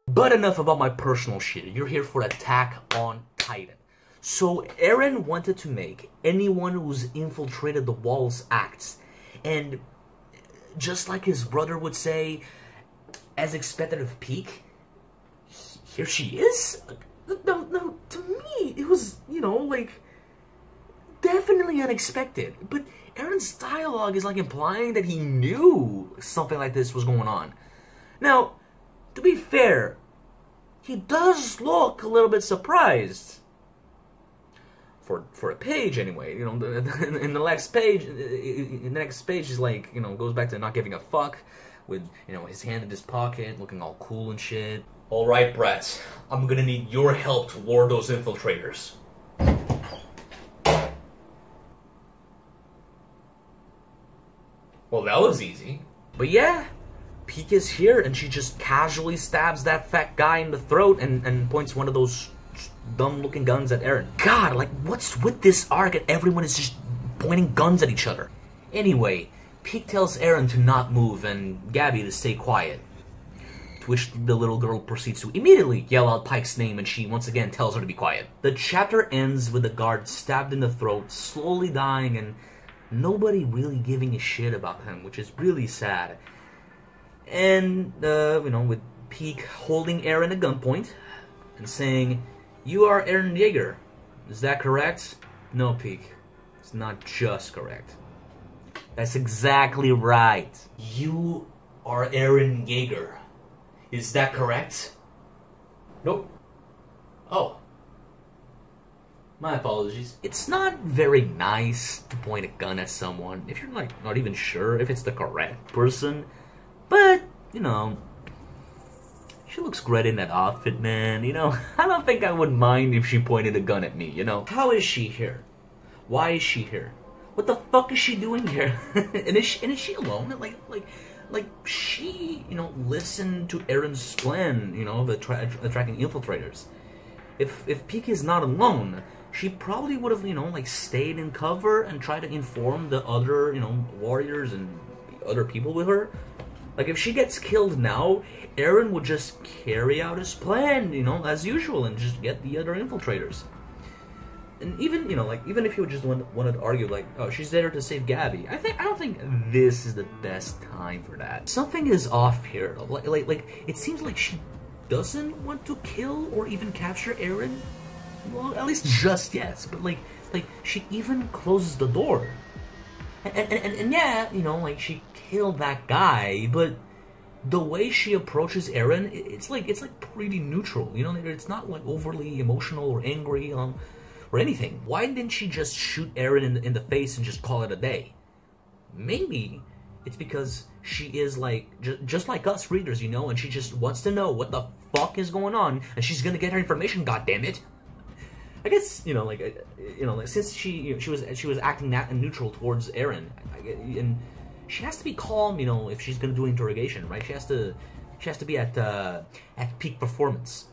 But enough about my personal shit. You're here for Attack on Titan. So Eren wanted to make anyone who's infiltrated the walls act, and just like his brother would say, as expected of Peak, here she is? No, to me, it was, you know, like, definitely unexpected. But Eren's dialogue is, like, implying that he knew something like this was going on. Now, to be fair, he does look a little bit surprised. For a page, anyway. You know, in the next page, is like, you know, goes back to not giving a fuck. With, you know, his hand in his pocket, looking all cool and shit. Alright, Brett, I'm gonna need your help to ward those infiltrators. Well, that was easy. But yeah, Peak is here, and she just casually stabs that fat guy in the throat and points one of those dumb-looking guns at Eren. God, like, what's with this arc and everyone is just pointing guns at each other? Anyway, Peak tells Eren to not move and Gabby to stay quiet, to which the little girl proceeds to immediately yell out Pike's name, and she once again tells her to be quiet. The chapter ends with the guard stabbed in the throat, slowly dying, and nobody really giving a shit about him, which is really sad. And, you know, with Peak holding Eren at gunpoint and saying, "You are Eren Yeager. Is that correct?" No, Peak. It's not just correct. That's exactly right. You are Eren Yeager. Is that correct? Nope. Oh. My apologies. It's not very nice to point a gun at someone if you're, like, not even sure if it's the correct person. But, you know, she looks great in that outfit, man. You know, I don't think I would mind if she pointed a gun at me, you know. How is she here? Why is she here? What the fuck is she doing here? and is she alone? Like she, you know, listened to Eren's plan, you know, of attracting infiltrators. If Peak is not alone, she probably would have, you know, like, stayed in cover and tried to inform the other, you know, warriors and other people with her. Like, if she gets killed now, Eren would just carry out his plan, you know, as usual, and just get the other infiltrators. And even, you know, like, even if you just wanted to argue, like, oh, she's there to save Gabby, I don't think this is the best time for that. Something is off here. Like, it seems like she doesn't want to kill or even capture Eren. Well, at least just yet. But, like she even closes the door. And yeah, you know, like, she killed that guy, but the way she approaches Eren, it's like pretty neutral, you know. It's not like overly emotional or angry or anything. Why didn't she just shoot Eren in the face and just call it a day? Maybe it's because she is like just like us readers, you know, and she just wants to know what the fuck is going on, and she's gonna get her information. God damn it! I guess, you know, like, since she was acting that neutral towards Eren, and she has to be calm, you know, if she's gonna do interrogation, right? She has to be at peak performance.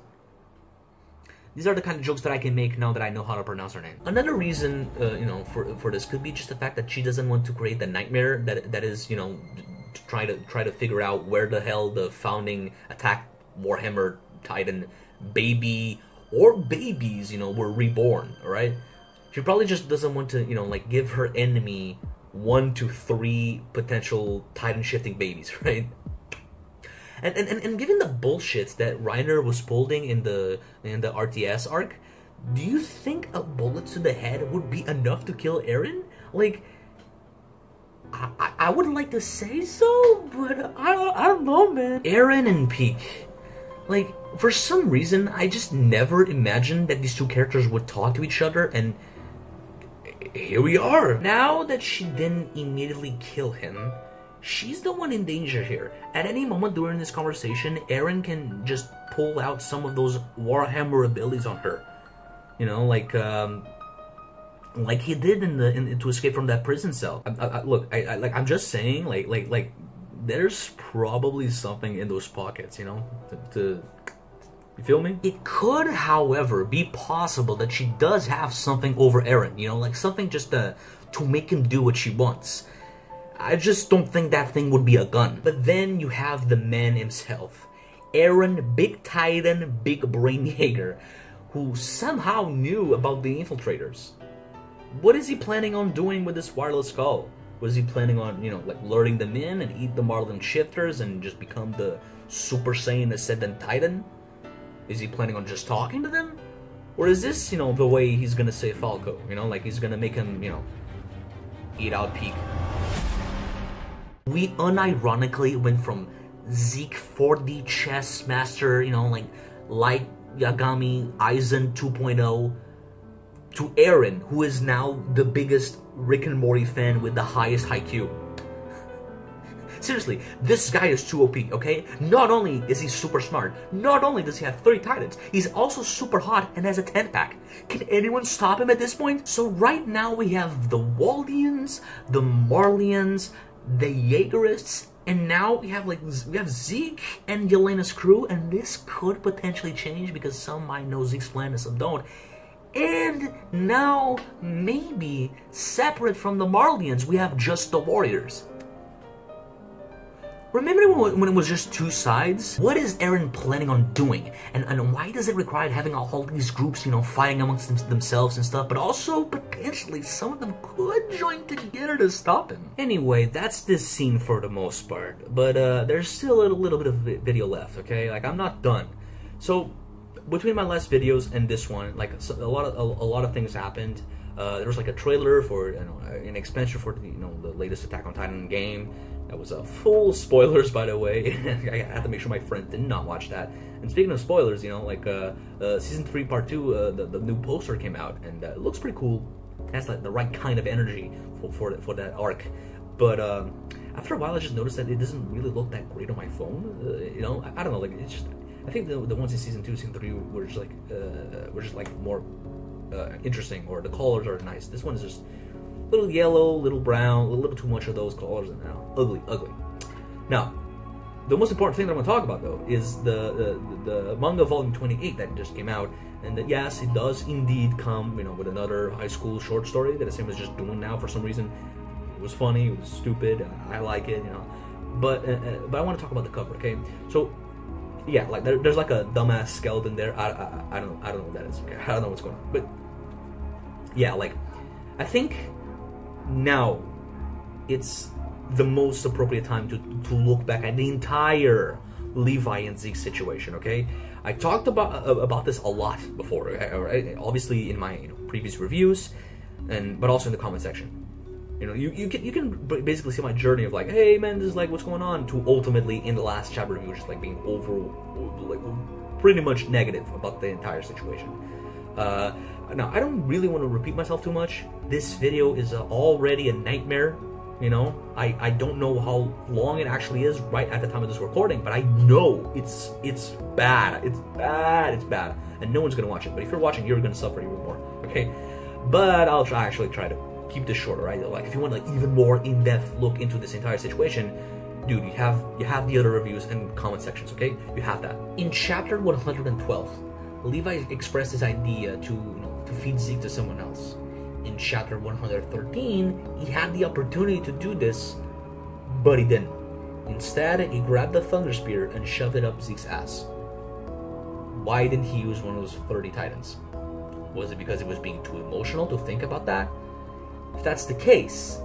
These are the kind of jokes that I can make now that I know how to pronounce her name. Another reason, you know, for this could be just the fact that she doesn't want to create the nightmare that is, you know, to try to figure out where the hell the founding attack Warhammer Titan baby or babies, you know, were reborn, alright? She probably just doesn't want to, you know, like, give her enemy 1 to 3 potential Titan-shifting babies, right? And given the bullshits that Reiner was pulling in the RTS arc, do you think a bullet to the head would be enough to kill Eren? Like, I would like to say so, but I don't know, man. Eren and Peak. Like, for some reason, I just never imagined that these two characters would talk to each other, and here we are. Now that she didn't immediately kill him, she's the one in danger here. At any moment during this conversation, Eren can just pull out some of those Warhammer abilities on her. You know, like he did to escape from that prison cell. Look, I'm just saying, like, there's probably something in those pockets, you know, you feel me? It could, however, be possible that she does have something over Eren, you know, like something just to make him do what she wants. I just don't think that thing would be a gun. But then you have the man himself, Eren Big Titan Big Brain Yeager, who somehow knew about the infiltrators. What is he planning on doing with this wireless skull? Was he planning on, you know, like, luring them in and eat the Marlin shifters and just become the Super Saiyan Ascendant Titan? Is he planning on just talking to them? Or is this, you know, the way he's gonna save Falco? You know, like, he's gonna make him, you know, eat out Peak. We unironically went from Zeke 4D chess master, you know, like, Light Yagami Aizen 2.0, to Eren, who is now the biggest Rick and Morty fan with the highest IQ. Seriously, this guy is too OP, okay? Not only is he super smart, not only does he have 30 titans, he's also super hot and has a 10-pack. Can anyone stop him at this point? So right now we have the Waldians, the Marlians, the Jaegerists, And now we have Zeke and Yelena's crew, and this could potentially change because some might know Zeke's plan and some don't. And now, maybe, separate from the Marlians, we have just the Warriors. Remember when it was just two sides? What is Eren planning on doing? And why does it require having all these groups, you know, fighting amongst themselves and stuff? But also, potentially, some of them could join together to stop him. Anyway, that's this scene for the most part. But there's still a little bit of video left, okay? Like, I'm not done. So, between my last videos and this one, like, a lot of things happened. There was like a trailer for, you know, an expansion for the, you know, the latest Attack on Titan game. That was full spoilers, by the way. I had to make sure my friend did not watch that. And speaking of spoilers, you know, like Season 3 Part 2, the new poster came out, and it looks pretty cool. It has like the right kind of energy for that arc. But after a while, I just noticed that it doesn't really look that great on my phone. You know, I don't know, like it's just. I think the ones in Season 2, Season 3 were just like more interesting, or the colors are nice. This one is just a little yellow, little brown, a little too much of those colors, and now ugly. Now, the most important thing that I want to talk about though is the manga volume 28 that just came out, and that yes, it does indeed come, you know, with another high school short story that Sim is just doing now for some reason. It was funny, it was stupid, I like it, you know, but I want to talk about the cover, okay? So. Yeah, like there's like a dumbass skeleton there. I don't know what that is. Okay, I don't know what's going on. But yeah, like I think now it's the most appropriate time to look back at the entire Levi and Zeke situation. Okay, I talked about this a lot before. Right? Obviously in my previous reviews, but also in the comment section. You know, you can basically see my journey of like, hey man, this is like what's going on, to ultimately in the last chapter review just like being pretty much negative about the entire situation. Now I don't really want to repeat myself too much. This video is already a nightmare. You know, I don't know how long it actually is right at the time of this recording, but I know it's bad. It's bad, and no one's gonna watch it. But if you're watching, you're gonna suffer even more. Okay, but I'll actually try to keep this shorter, right? Like, if you want like even more in-depth look into this entire situation, dude, you have the other reviews and comment sections, okay? You have that. In chapter 112, Levi expressed his idea to feed Zeke to someone else. In chapter 113, he had the opportunity to do this, but he didn't. Instead, he grabbed the Thunder Spear and shoved it up Zeke's ass. Why didn't he use one of those 30 Titans? Was it because he was being too emotional to think about that? If that's the case,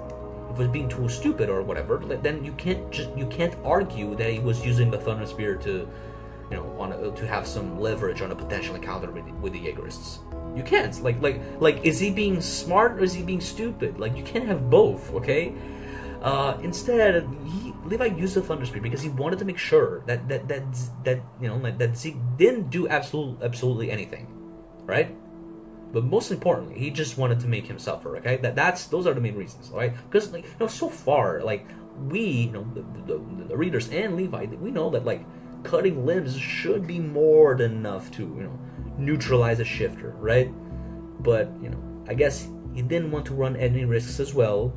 if it was being too stupid or whatever, then you can't argue that he was using the Thunder Spear to, you know, to have some leverage on a potential encounter with the Jaegerists. You can't. Like, is he being smart or is he being stupid? Like, you can't have both, okay? Instead, Levi used the Thunder Spear because he wanted to make sure that Zeke didn't do absolutely anything, right? But most importantly, he just wanted to make him suffer. Okay, those are the main reasons, right? Because like, you know, so far, like we, you know, the readers and Levi, we know that like cutting limbs should be more than enough to, you know, neutralize a shifter, right? But you know, I guess he didn't want to run any risks as well,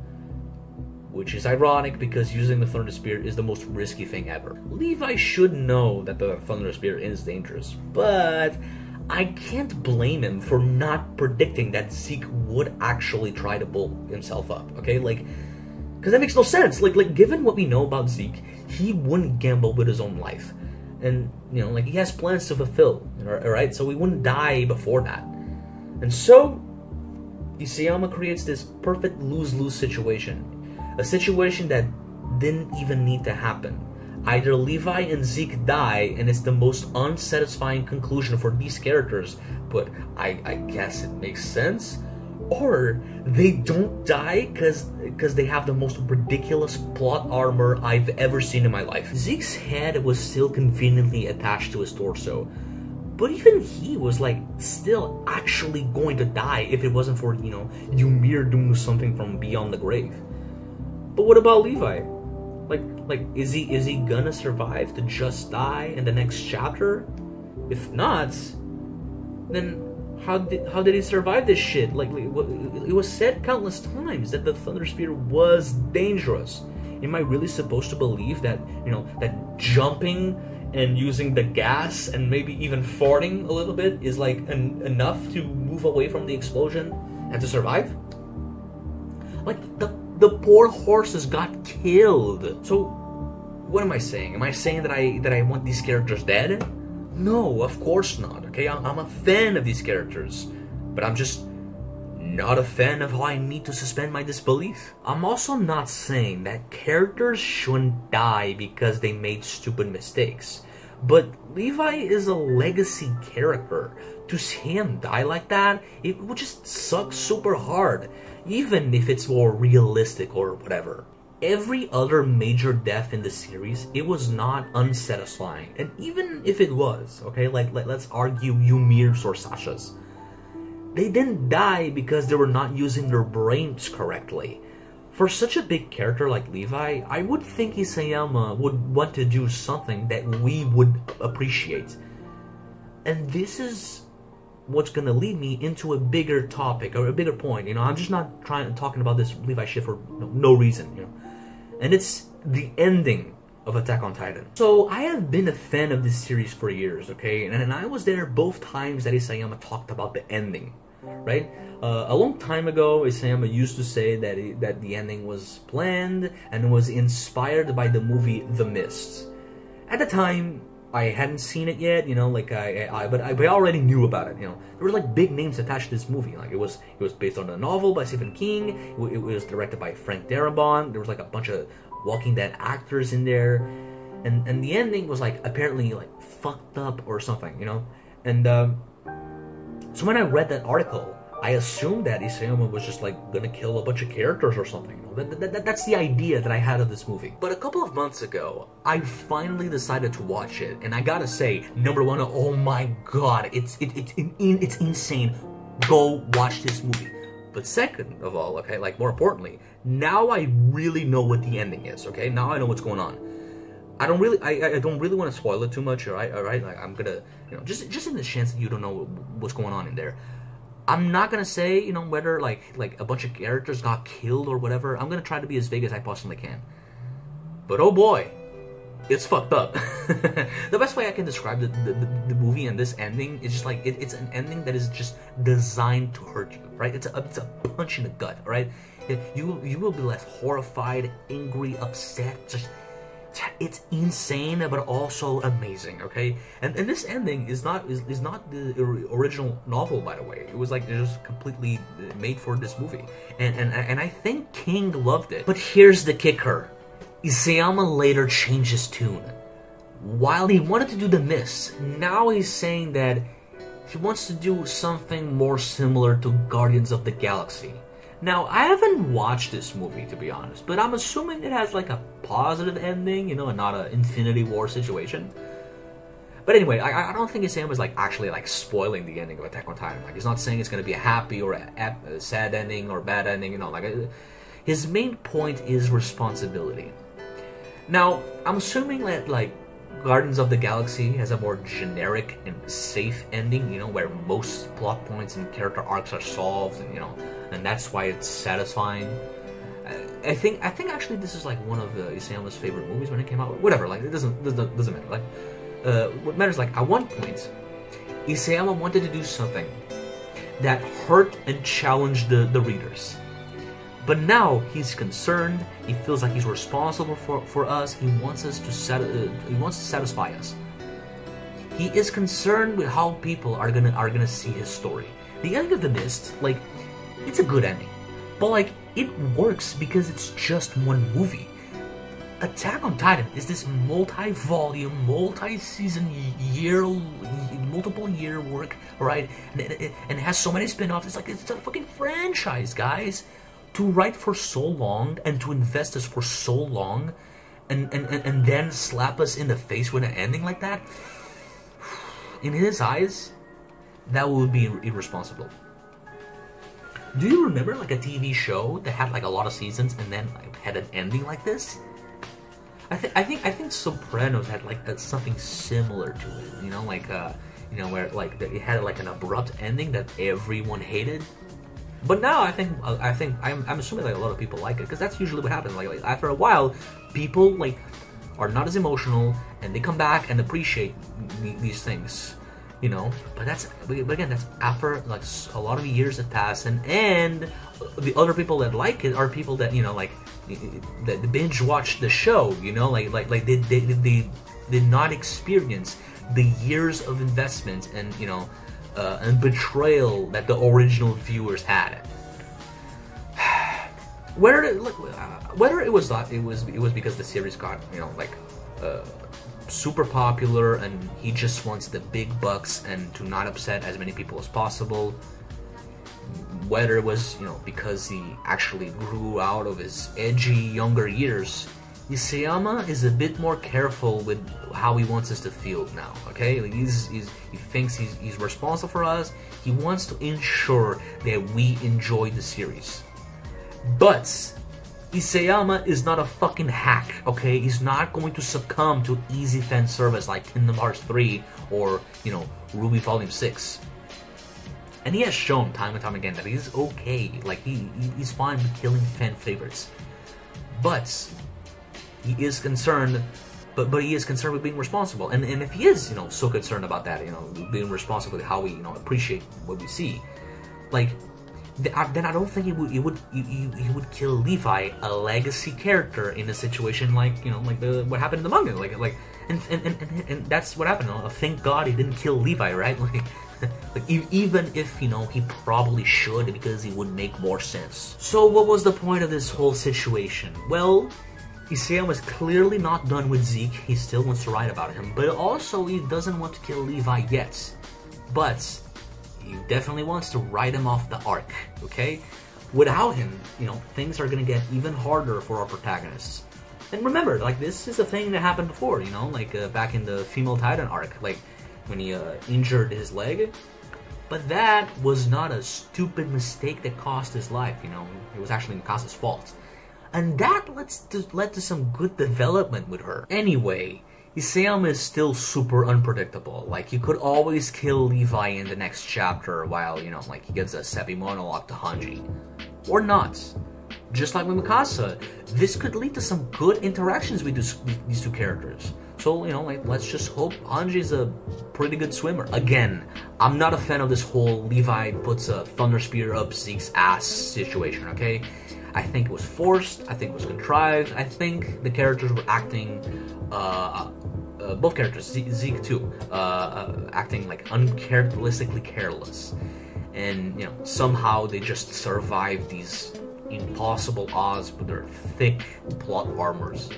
which is ironic because using the Thunder Spear is the most risky thing ever. Levi should know that the Thunder Spear is dangerous, but I can't blame him for not predicting that Zeke would actually try to blow himself up, okay? Like, because that makes no sense. Like, given what we know about Zeke, he wouldn't gamble with his own life. And, you know, like, he has plans to fulfill, alright? So he wouldn't die before that. And so, Isayama creates this perfect lose-lose situation. A situation that didn't even need to happen. Either Levi and Zeke die, and it's the most unsatisfying conclusion for these characters, but I guess it makes sense, or they don't die because they have the most ridiculous plot armor I've ever seen in my life. Zeke's head was still conveniently attached to his torso, but even he was like still actually going to die if it wasn't for, you know, Ymir doing something from beyond the grave. But what about Levi? Like, is he gonna survive to just die in the next chapter? If not, then how did he survive this shit? Like, it was said countless times that the Thunder Spear was dangerous. Am I really supposed to believe that, you know, that jumping and using the gas and maybe even farting a little bit is like enough to move away from the explosion and to survive? Like, the poor horses got killed. So what am I saying? Am I saying that I want these characters dead? No, of course not. Okay, I'm a fan of these characters, but I'm just not a fan of how I need to suspend my disbelief. I'm also not saying that characters shouldn't die because they made stupid mistakes. But Levi is a legacy character. To see him die like that, it would just suck super hard, even if it's more realistic or whatever. Every other major death in the series, it was not unsatisfying. And even if it was, okay, like let's argue Ymir's or Sasha's, they didn't die because they were not using their brains correctly. For such a big character like Levi, I would think Isayama would want to do something that we would appreciate. And this is what's gonna lead me into a bigger topic, or a bigger point. You know, I'm just not talking about this Levi shit for no reason, you know. And it's the ending of Attack on Titan. So I have been a fan of this series for years, okay? And I was there both times that Isayama talked about the ending, right? A long time ago, Isayama used to say that the ending was planned and was inspired by the movie The Mist. At the time, I hadn't seen it yet, you know, like but I already knew about it, you know. There were like big names attached to this movie. Like it was based on a novel by Stephen King. It was directed by Frank Darabont. There was like a bunch of Walking Dead actors in there, and the ending was like apparently like fucked up or something, you know. And so when I read that article, I assumed that Isayama was just like gonna kill a bunch of characters or something. You know? That's the idea that I had of this movie. But a couple of months ago, I finally decided to watch it, and I gotta say, number one, oh my god, it's insane. Go watch this movie. But second of all, okay, like more importantly, now I really know what the ending is. Okay, now I know what's going on. I don't really want to spoil it too much. All right. Like I'm gonna, you know, just in the chance that you don't know what's going on in there. I'm not gonna say, you know, whether like a bunch of characters got killed or whatever. I'm gonna try to be as vague as I possibly can. But oh boy, it's fucked up. The best way I can describe the movie and this ending is just like it's an ending that is just designed to hurt you, right? It's a punch in the gut, right? You will be left horrified, angry, upset, just. It's insane, but also amazing. Okay, and this ending is not the original novel, by the way. It was like just completely made for this movie, and I think King loved it. But here's the kicker: Isayama later changed his tune. While he wanted to do The Mist, now he's saying that he wants to do something more similar to Guardians of the Galaxy. Now, I haven't watched this movie, to be honest, but I'm assuming it has like a positive ending, you know, and not an Infinity War situation. But anyway, I don't think Isayama is like actually like spoiling the ending of Attack on Titan. Like, he's not saying it's going to be a happy or a sad ending or bad ending, you know. Like, his main point is responsibility. Now, I'm assuming that like Guardians of the Galaxy has a more generic and safe ending, you know, where most plot points and character arcs are solved, and you know, and that's why it's satisfying. I think actually this is like one of Isayama's favorite movies when it came out. Whatever, like it doesn't matter. Like, what matters, like at one point, Isayama wanted to do something that hurt and challenged the readers. But now he's concerned. He feels like he's responsible for us. He wants us to satisfy us. He is concerned with how people are gonna see his story. The ending of The Mist, like, it's a good ending, but like it works because it's just one movie. Attack on Titan is this multi-volume, multi-season, multiple year work, right? And it has so many spin-offs. It's a fucking franchise, guys. To write for so long and to invest us for so long and then slap us in the face with an ending like that, in his eyes, that would be irresponsible. Do you remember like a TV show that had like a lot of seasons and then like, had an ending like this? I think Sopranos had like something similar to it, you know, like you know, where like it had like an abrupt ending that everyone hated. But now I'm assuming like a lot of people like it, because that's usually what happens. Like after a while, people like are not as emotional, and they come back and appreciate these things, you know. But again, that's after like a lot of years have passed, and the other people that like it are people that, you know, like that binge watch the show, you know, like they did not experience the years of investment and, you know, and betrayal that the original viewers had. Whether it was because the series got, you know, like super popular and he just wants the big bucks and to not upset as many people as possible, whether it was, you know, because he actually grew out of his edgy younger years, Isayama is a bit more careful with how he wants us to feel now, okay? Like he thinks he's responsible for us. He wants to ensure that we enjoy the series. But Isayama is not a fucking hack, okay? He's not going to succumb to easy fan service like Kingdom Hearts 3 or, you know, Ruby Volume 6. And he has shown time and time again that he's okay. Like, he's fine with killing fan favorites. But he is concerned, but he is concerned with being responsible. And if he is, you know, so concerned about that, you know, being responsible with how we, you know, appreciate what we see, like, then I don't think he would kill Levi, a legacy character, in a situation like, you know, like what happened in the manga, and that's what happened. Thank God he didn't kill Levi, right? Like even if, you know, he probably should, because he would make more sense. So what was the point of this whole situation? Well, Isayama was clearly not done with Zeke. He still wants to write about him, but also he doesn't want to kill Levi yet. But he definitely wants to write him off the arc, okay? Without him, you know, things are gonna get even harder for our protagonists. And remember, like, this is a thing that happened before, you know, like back in the Female Titan arc, like when he injured his leg. But that was not a stupid mistake that cost his life, you know. It was actually Mikasa's fault. And that led to some good development with her. Anyway, Isayama is still super unpredictable. Like, you could always kill Levi in the next chapter while, you know, like, he gives a sappy monologue to Hanji. Or not. Just like with Mikasa, this could lead to some good interactions with these two characters. So, you know, like, let's just hope Hanji's a pretty good swimmer. Again, I'm not a fan of this whole Levi puts a thunder spear up Zeke's ass situation, okay? I think it was forced, I think it was contrived, I think the characters were acting, both characters, Zeke too, acting like uncharacteristically careless. And, you know, somehow they just survived these impossible odds with their thick plot armors.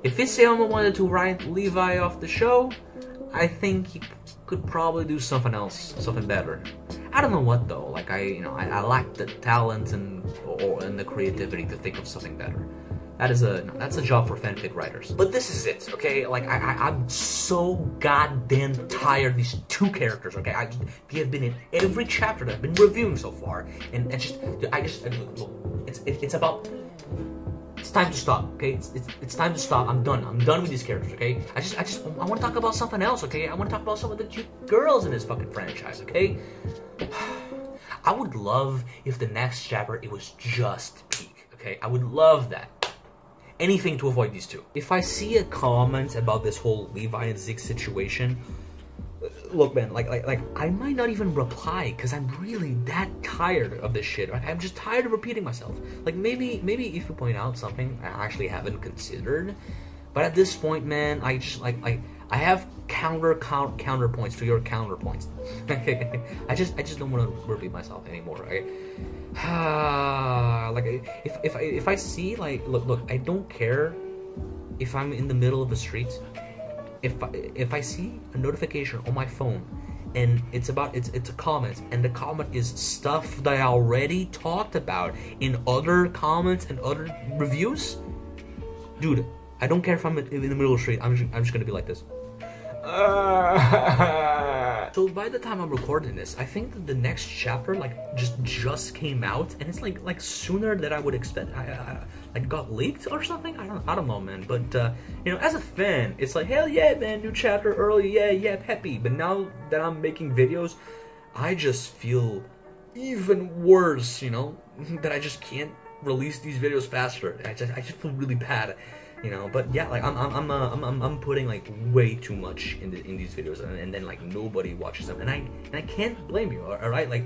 If Isayama wanted to write Levi off the show, I think he could probably do something else, something better. I don't know what though. Like I lack the talent and the creativity to think of something better. That's a job for fanfic writers. But this is it, okay? Like I'm so goddamn tired of these two characters, okay? They have been in every chapter that I've been reviewing so far, and it's time to stop, okay? It's time to stop. I'm done with these characters, okay? I want to talk about something else, okay? I want to talk about some of the cute girls in this fucking franchise, okay? I would love if the next chapter it was just Peak, okay? I would love that. Anything to avoid these two. If I see a comment about this whole Levi and Zeke situation, look, man, like I might not even reply because I'm really that tired of this shit. I'm just tired of repeating myself. Like maybe if you point out something I actually haven't considered, but at this point, man, I just I have counterpoints to your counterpoints. I just don't want to repeat myself anymore. Like if I see, like, look, I don't care if I'm in the middle of the street. If I see a notification on my phone and it's a comment, and the comment is stuff that I already talked about in other comments and other reviews, dude, I don't care if I'm in the middle of the street. I'm just gonna be like this. So by the time I'm recording this, I think that the next chapter just came out, and it's like sooner than I would expect. Like got leaked or something. I don't know, man. But you know, as a fan, it's like, hell yeah, man, new chapter early, yeah, peppy. But now that I'm making videos, I just feel even worse, you know, that I just can't release these videos faster. I just feel really bad, you know. But yeah, like I'm putting like way too much in these videos, and then like nobody watches them, and I can't blame you. All right, like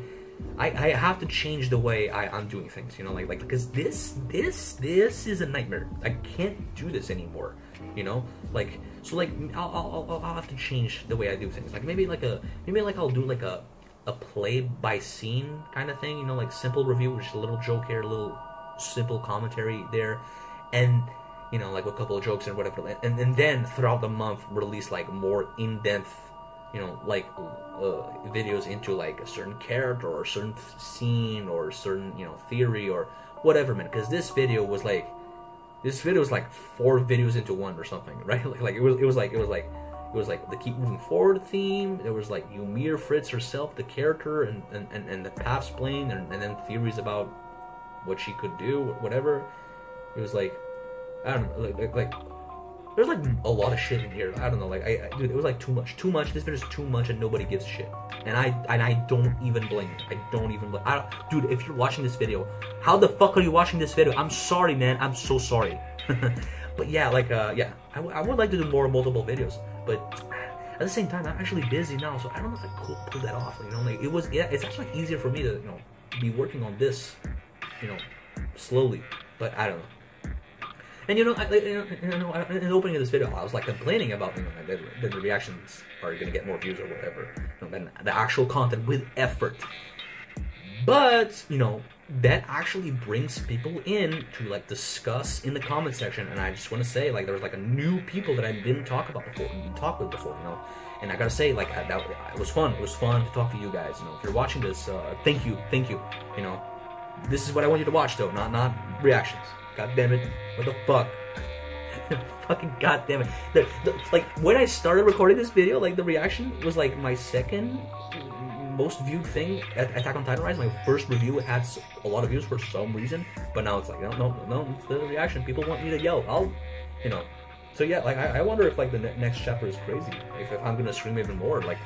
I have to change the way I'm doing things, you know, like because this is a nightmare. I can't do this anymore, you know. Like so, like I'll have to change the way I do things. Like maybe I'll do like a play by scene kind of thing, you know, like simple review, just a little joke here, a little simple commentary there, and you know, like a couple of jokes and whatever, and then throughout the month release like more in-depth, you know, like videos into like a certain character or a certain scene or a certain, you know, theory or whatever, man. Because this video was like 4 videos into one or something, right? Like it was like the keep moving forward theme. There was like Ymir Fritz herself, the character, and the paths playing, and then theories about what she could do, whatever. It was like, I don't know, like there's like a lot of shit in here. I don't know, like dude, it was like too much. This video's too much, and nobody gives a shit. And I don't even blame you. I don't even blame. Dude, if you're watching this video, how the fuck are you watching this video? I'm sorry, man. I'm so sorry. But yeah, like yeah, I would like to do more multiple videos, but at the same time, I'm actually busy now, so I don't know if I could pull that off. You know, like it's actually easier for me to, you know, be working on this, you know, slowly. But I don't know. And you know, in the opening of this video, I was like complaining about, you know, that the reactions are gonna get more views or whatever, you know, than the actual content with effort. But you know, that actually brings people in to like discuss in the comment section, and I just want to say, like, there was like a new people that I didn't talk with before, you know. And I gotta say, like, it was fun. It was fun to talk to you guys. You know, if you're watching this, thank you. You know, this is what I want you to watch, though, not reactions. God damn it! What the fuck? Fucking god damn it! Like when I started recording this video, like the reaction was like my second most viewed thing at Attack on Titan Rise. My first review had a lot of views for some reason, but now it's like no, it's the reaction. People want me to yell. You know. So yeah, like I wonder if like the next chapter is crazy. If I'm gonna scream even more. Like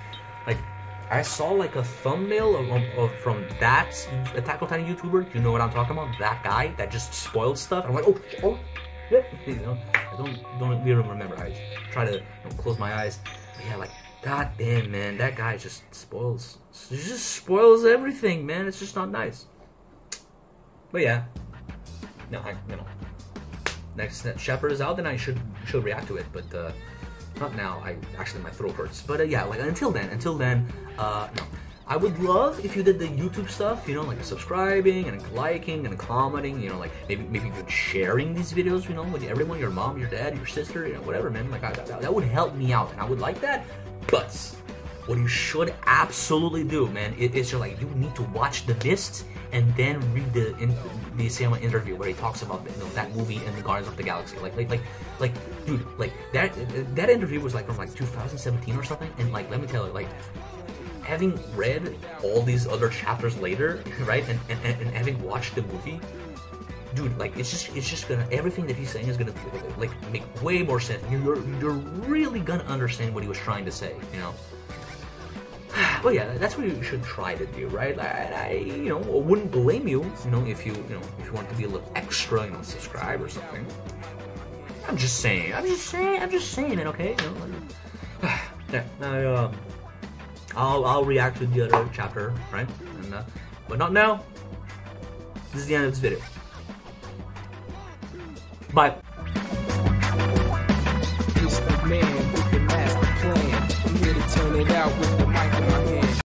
I saw like a thumbnail of from that Attack on Titan YouTuber. You know what I'm talking about? That guy that just spoiled stuff. I'm like, oh, you know, I don't even remember. I try to, you know, close my eyes. But yeah, like, god damn, man, that guy just spoils. He just spoils everything, man. It's just not nice. But yeah, no, you know, next chapter is out, then I should react to it. But not now. Actually my throat hurts. But yeah, like until then, no. I would love if you did the YouTube stuff, you know, like subscribing and liking and commenting, you know, like maybe even sharing these videos, you know, with everyone, your mom, your dad, your sister, you know, whatever, man. Like that would help me out, and I would like that. But what you should absolutely do, man, is you're like, you need to watch The Mist and then read the Isayama interview where he talks about, you know, that movie and the Guardians of the Galaxy. Like, dude, like that interview was like from like 2017 or something, and like let me tell you, like, having read all these other chapters later, right, and having watched the movie, dude, like it's just gonna, everything that he's saying is gonna like make way more sense. You're really gonna understand what he was trying to say, you know. But yeah, that's what you should try to do, right? I you know, wouldn't blame you, you know, if you want to be a little extra, you know, subscribe or something. I'm just saying, man. Okay, you know, yeah. I'll react to the other chapter, right? And, but not now. This is the end of this video. Bye. It's the man with the master plan. I'm here to turn it out with the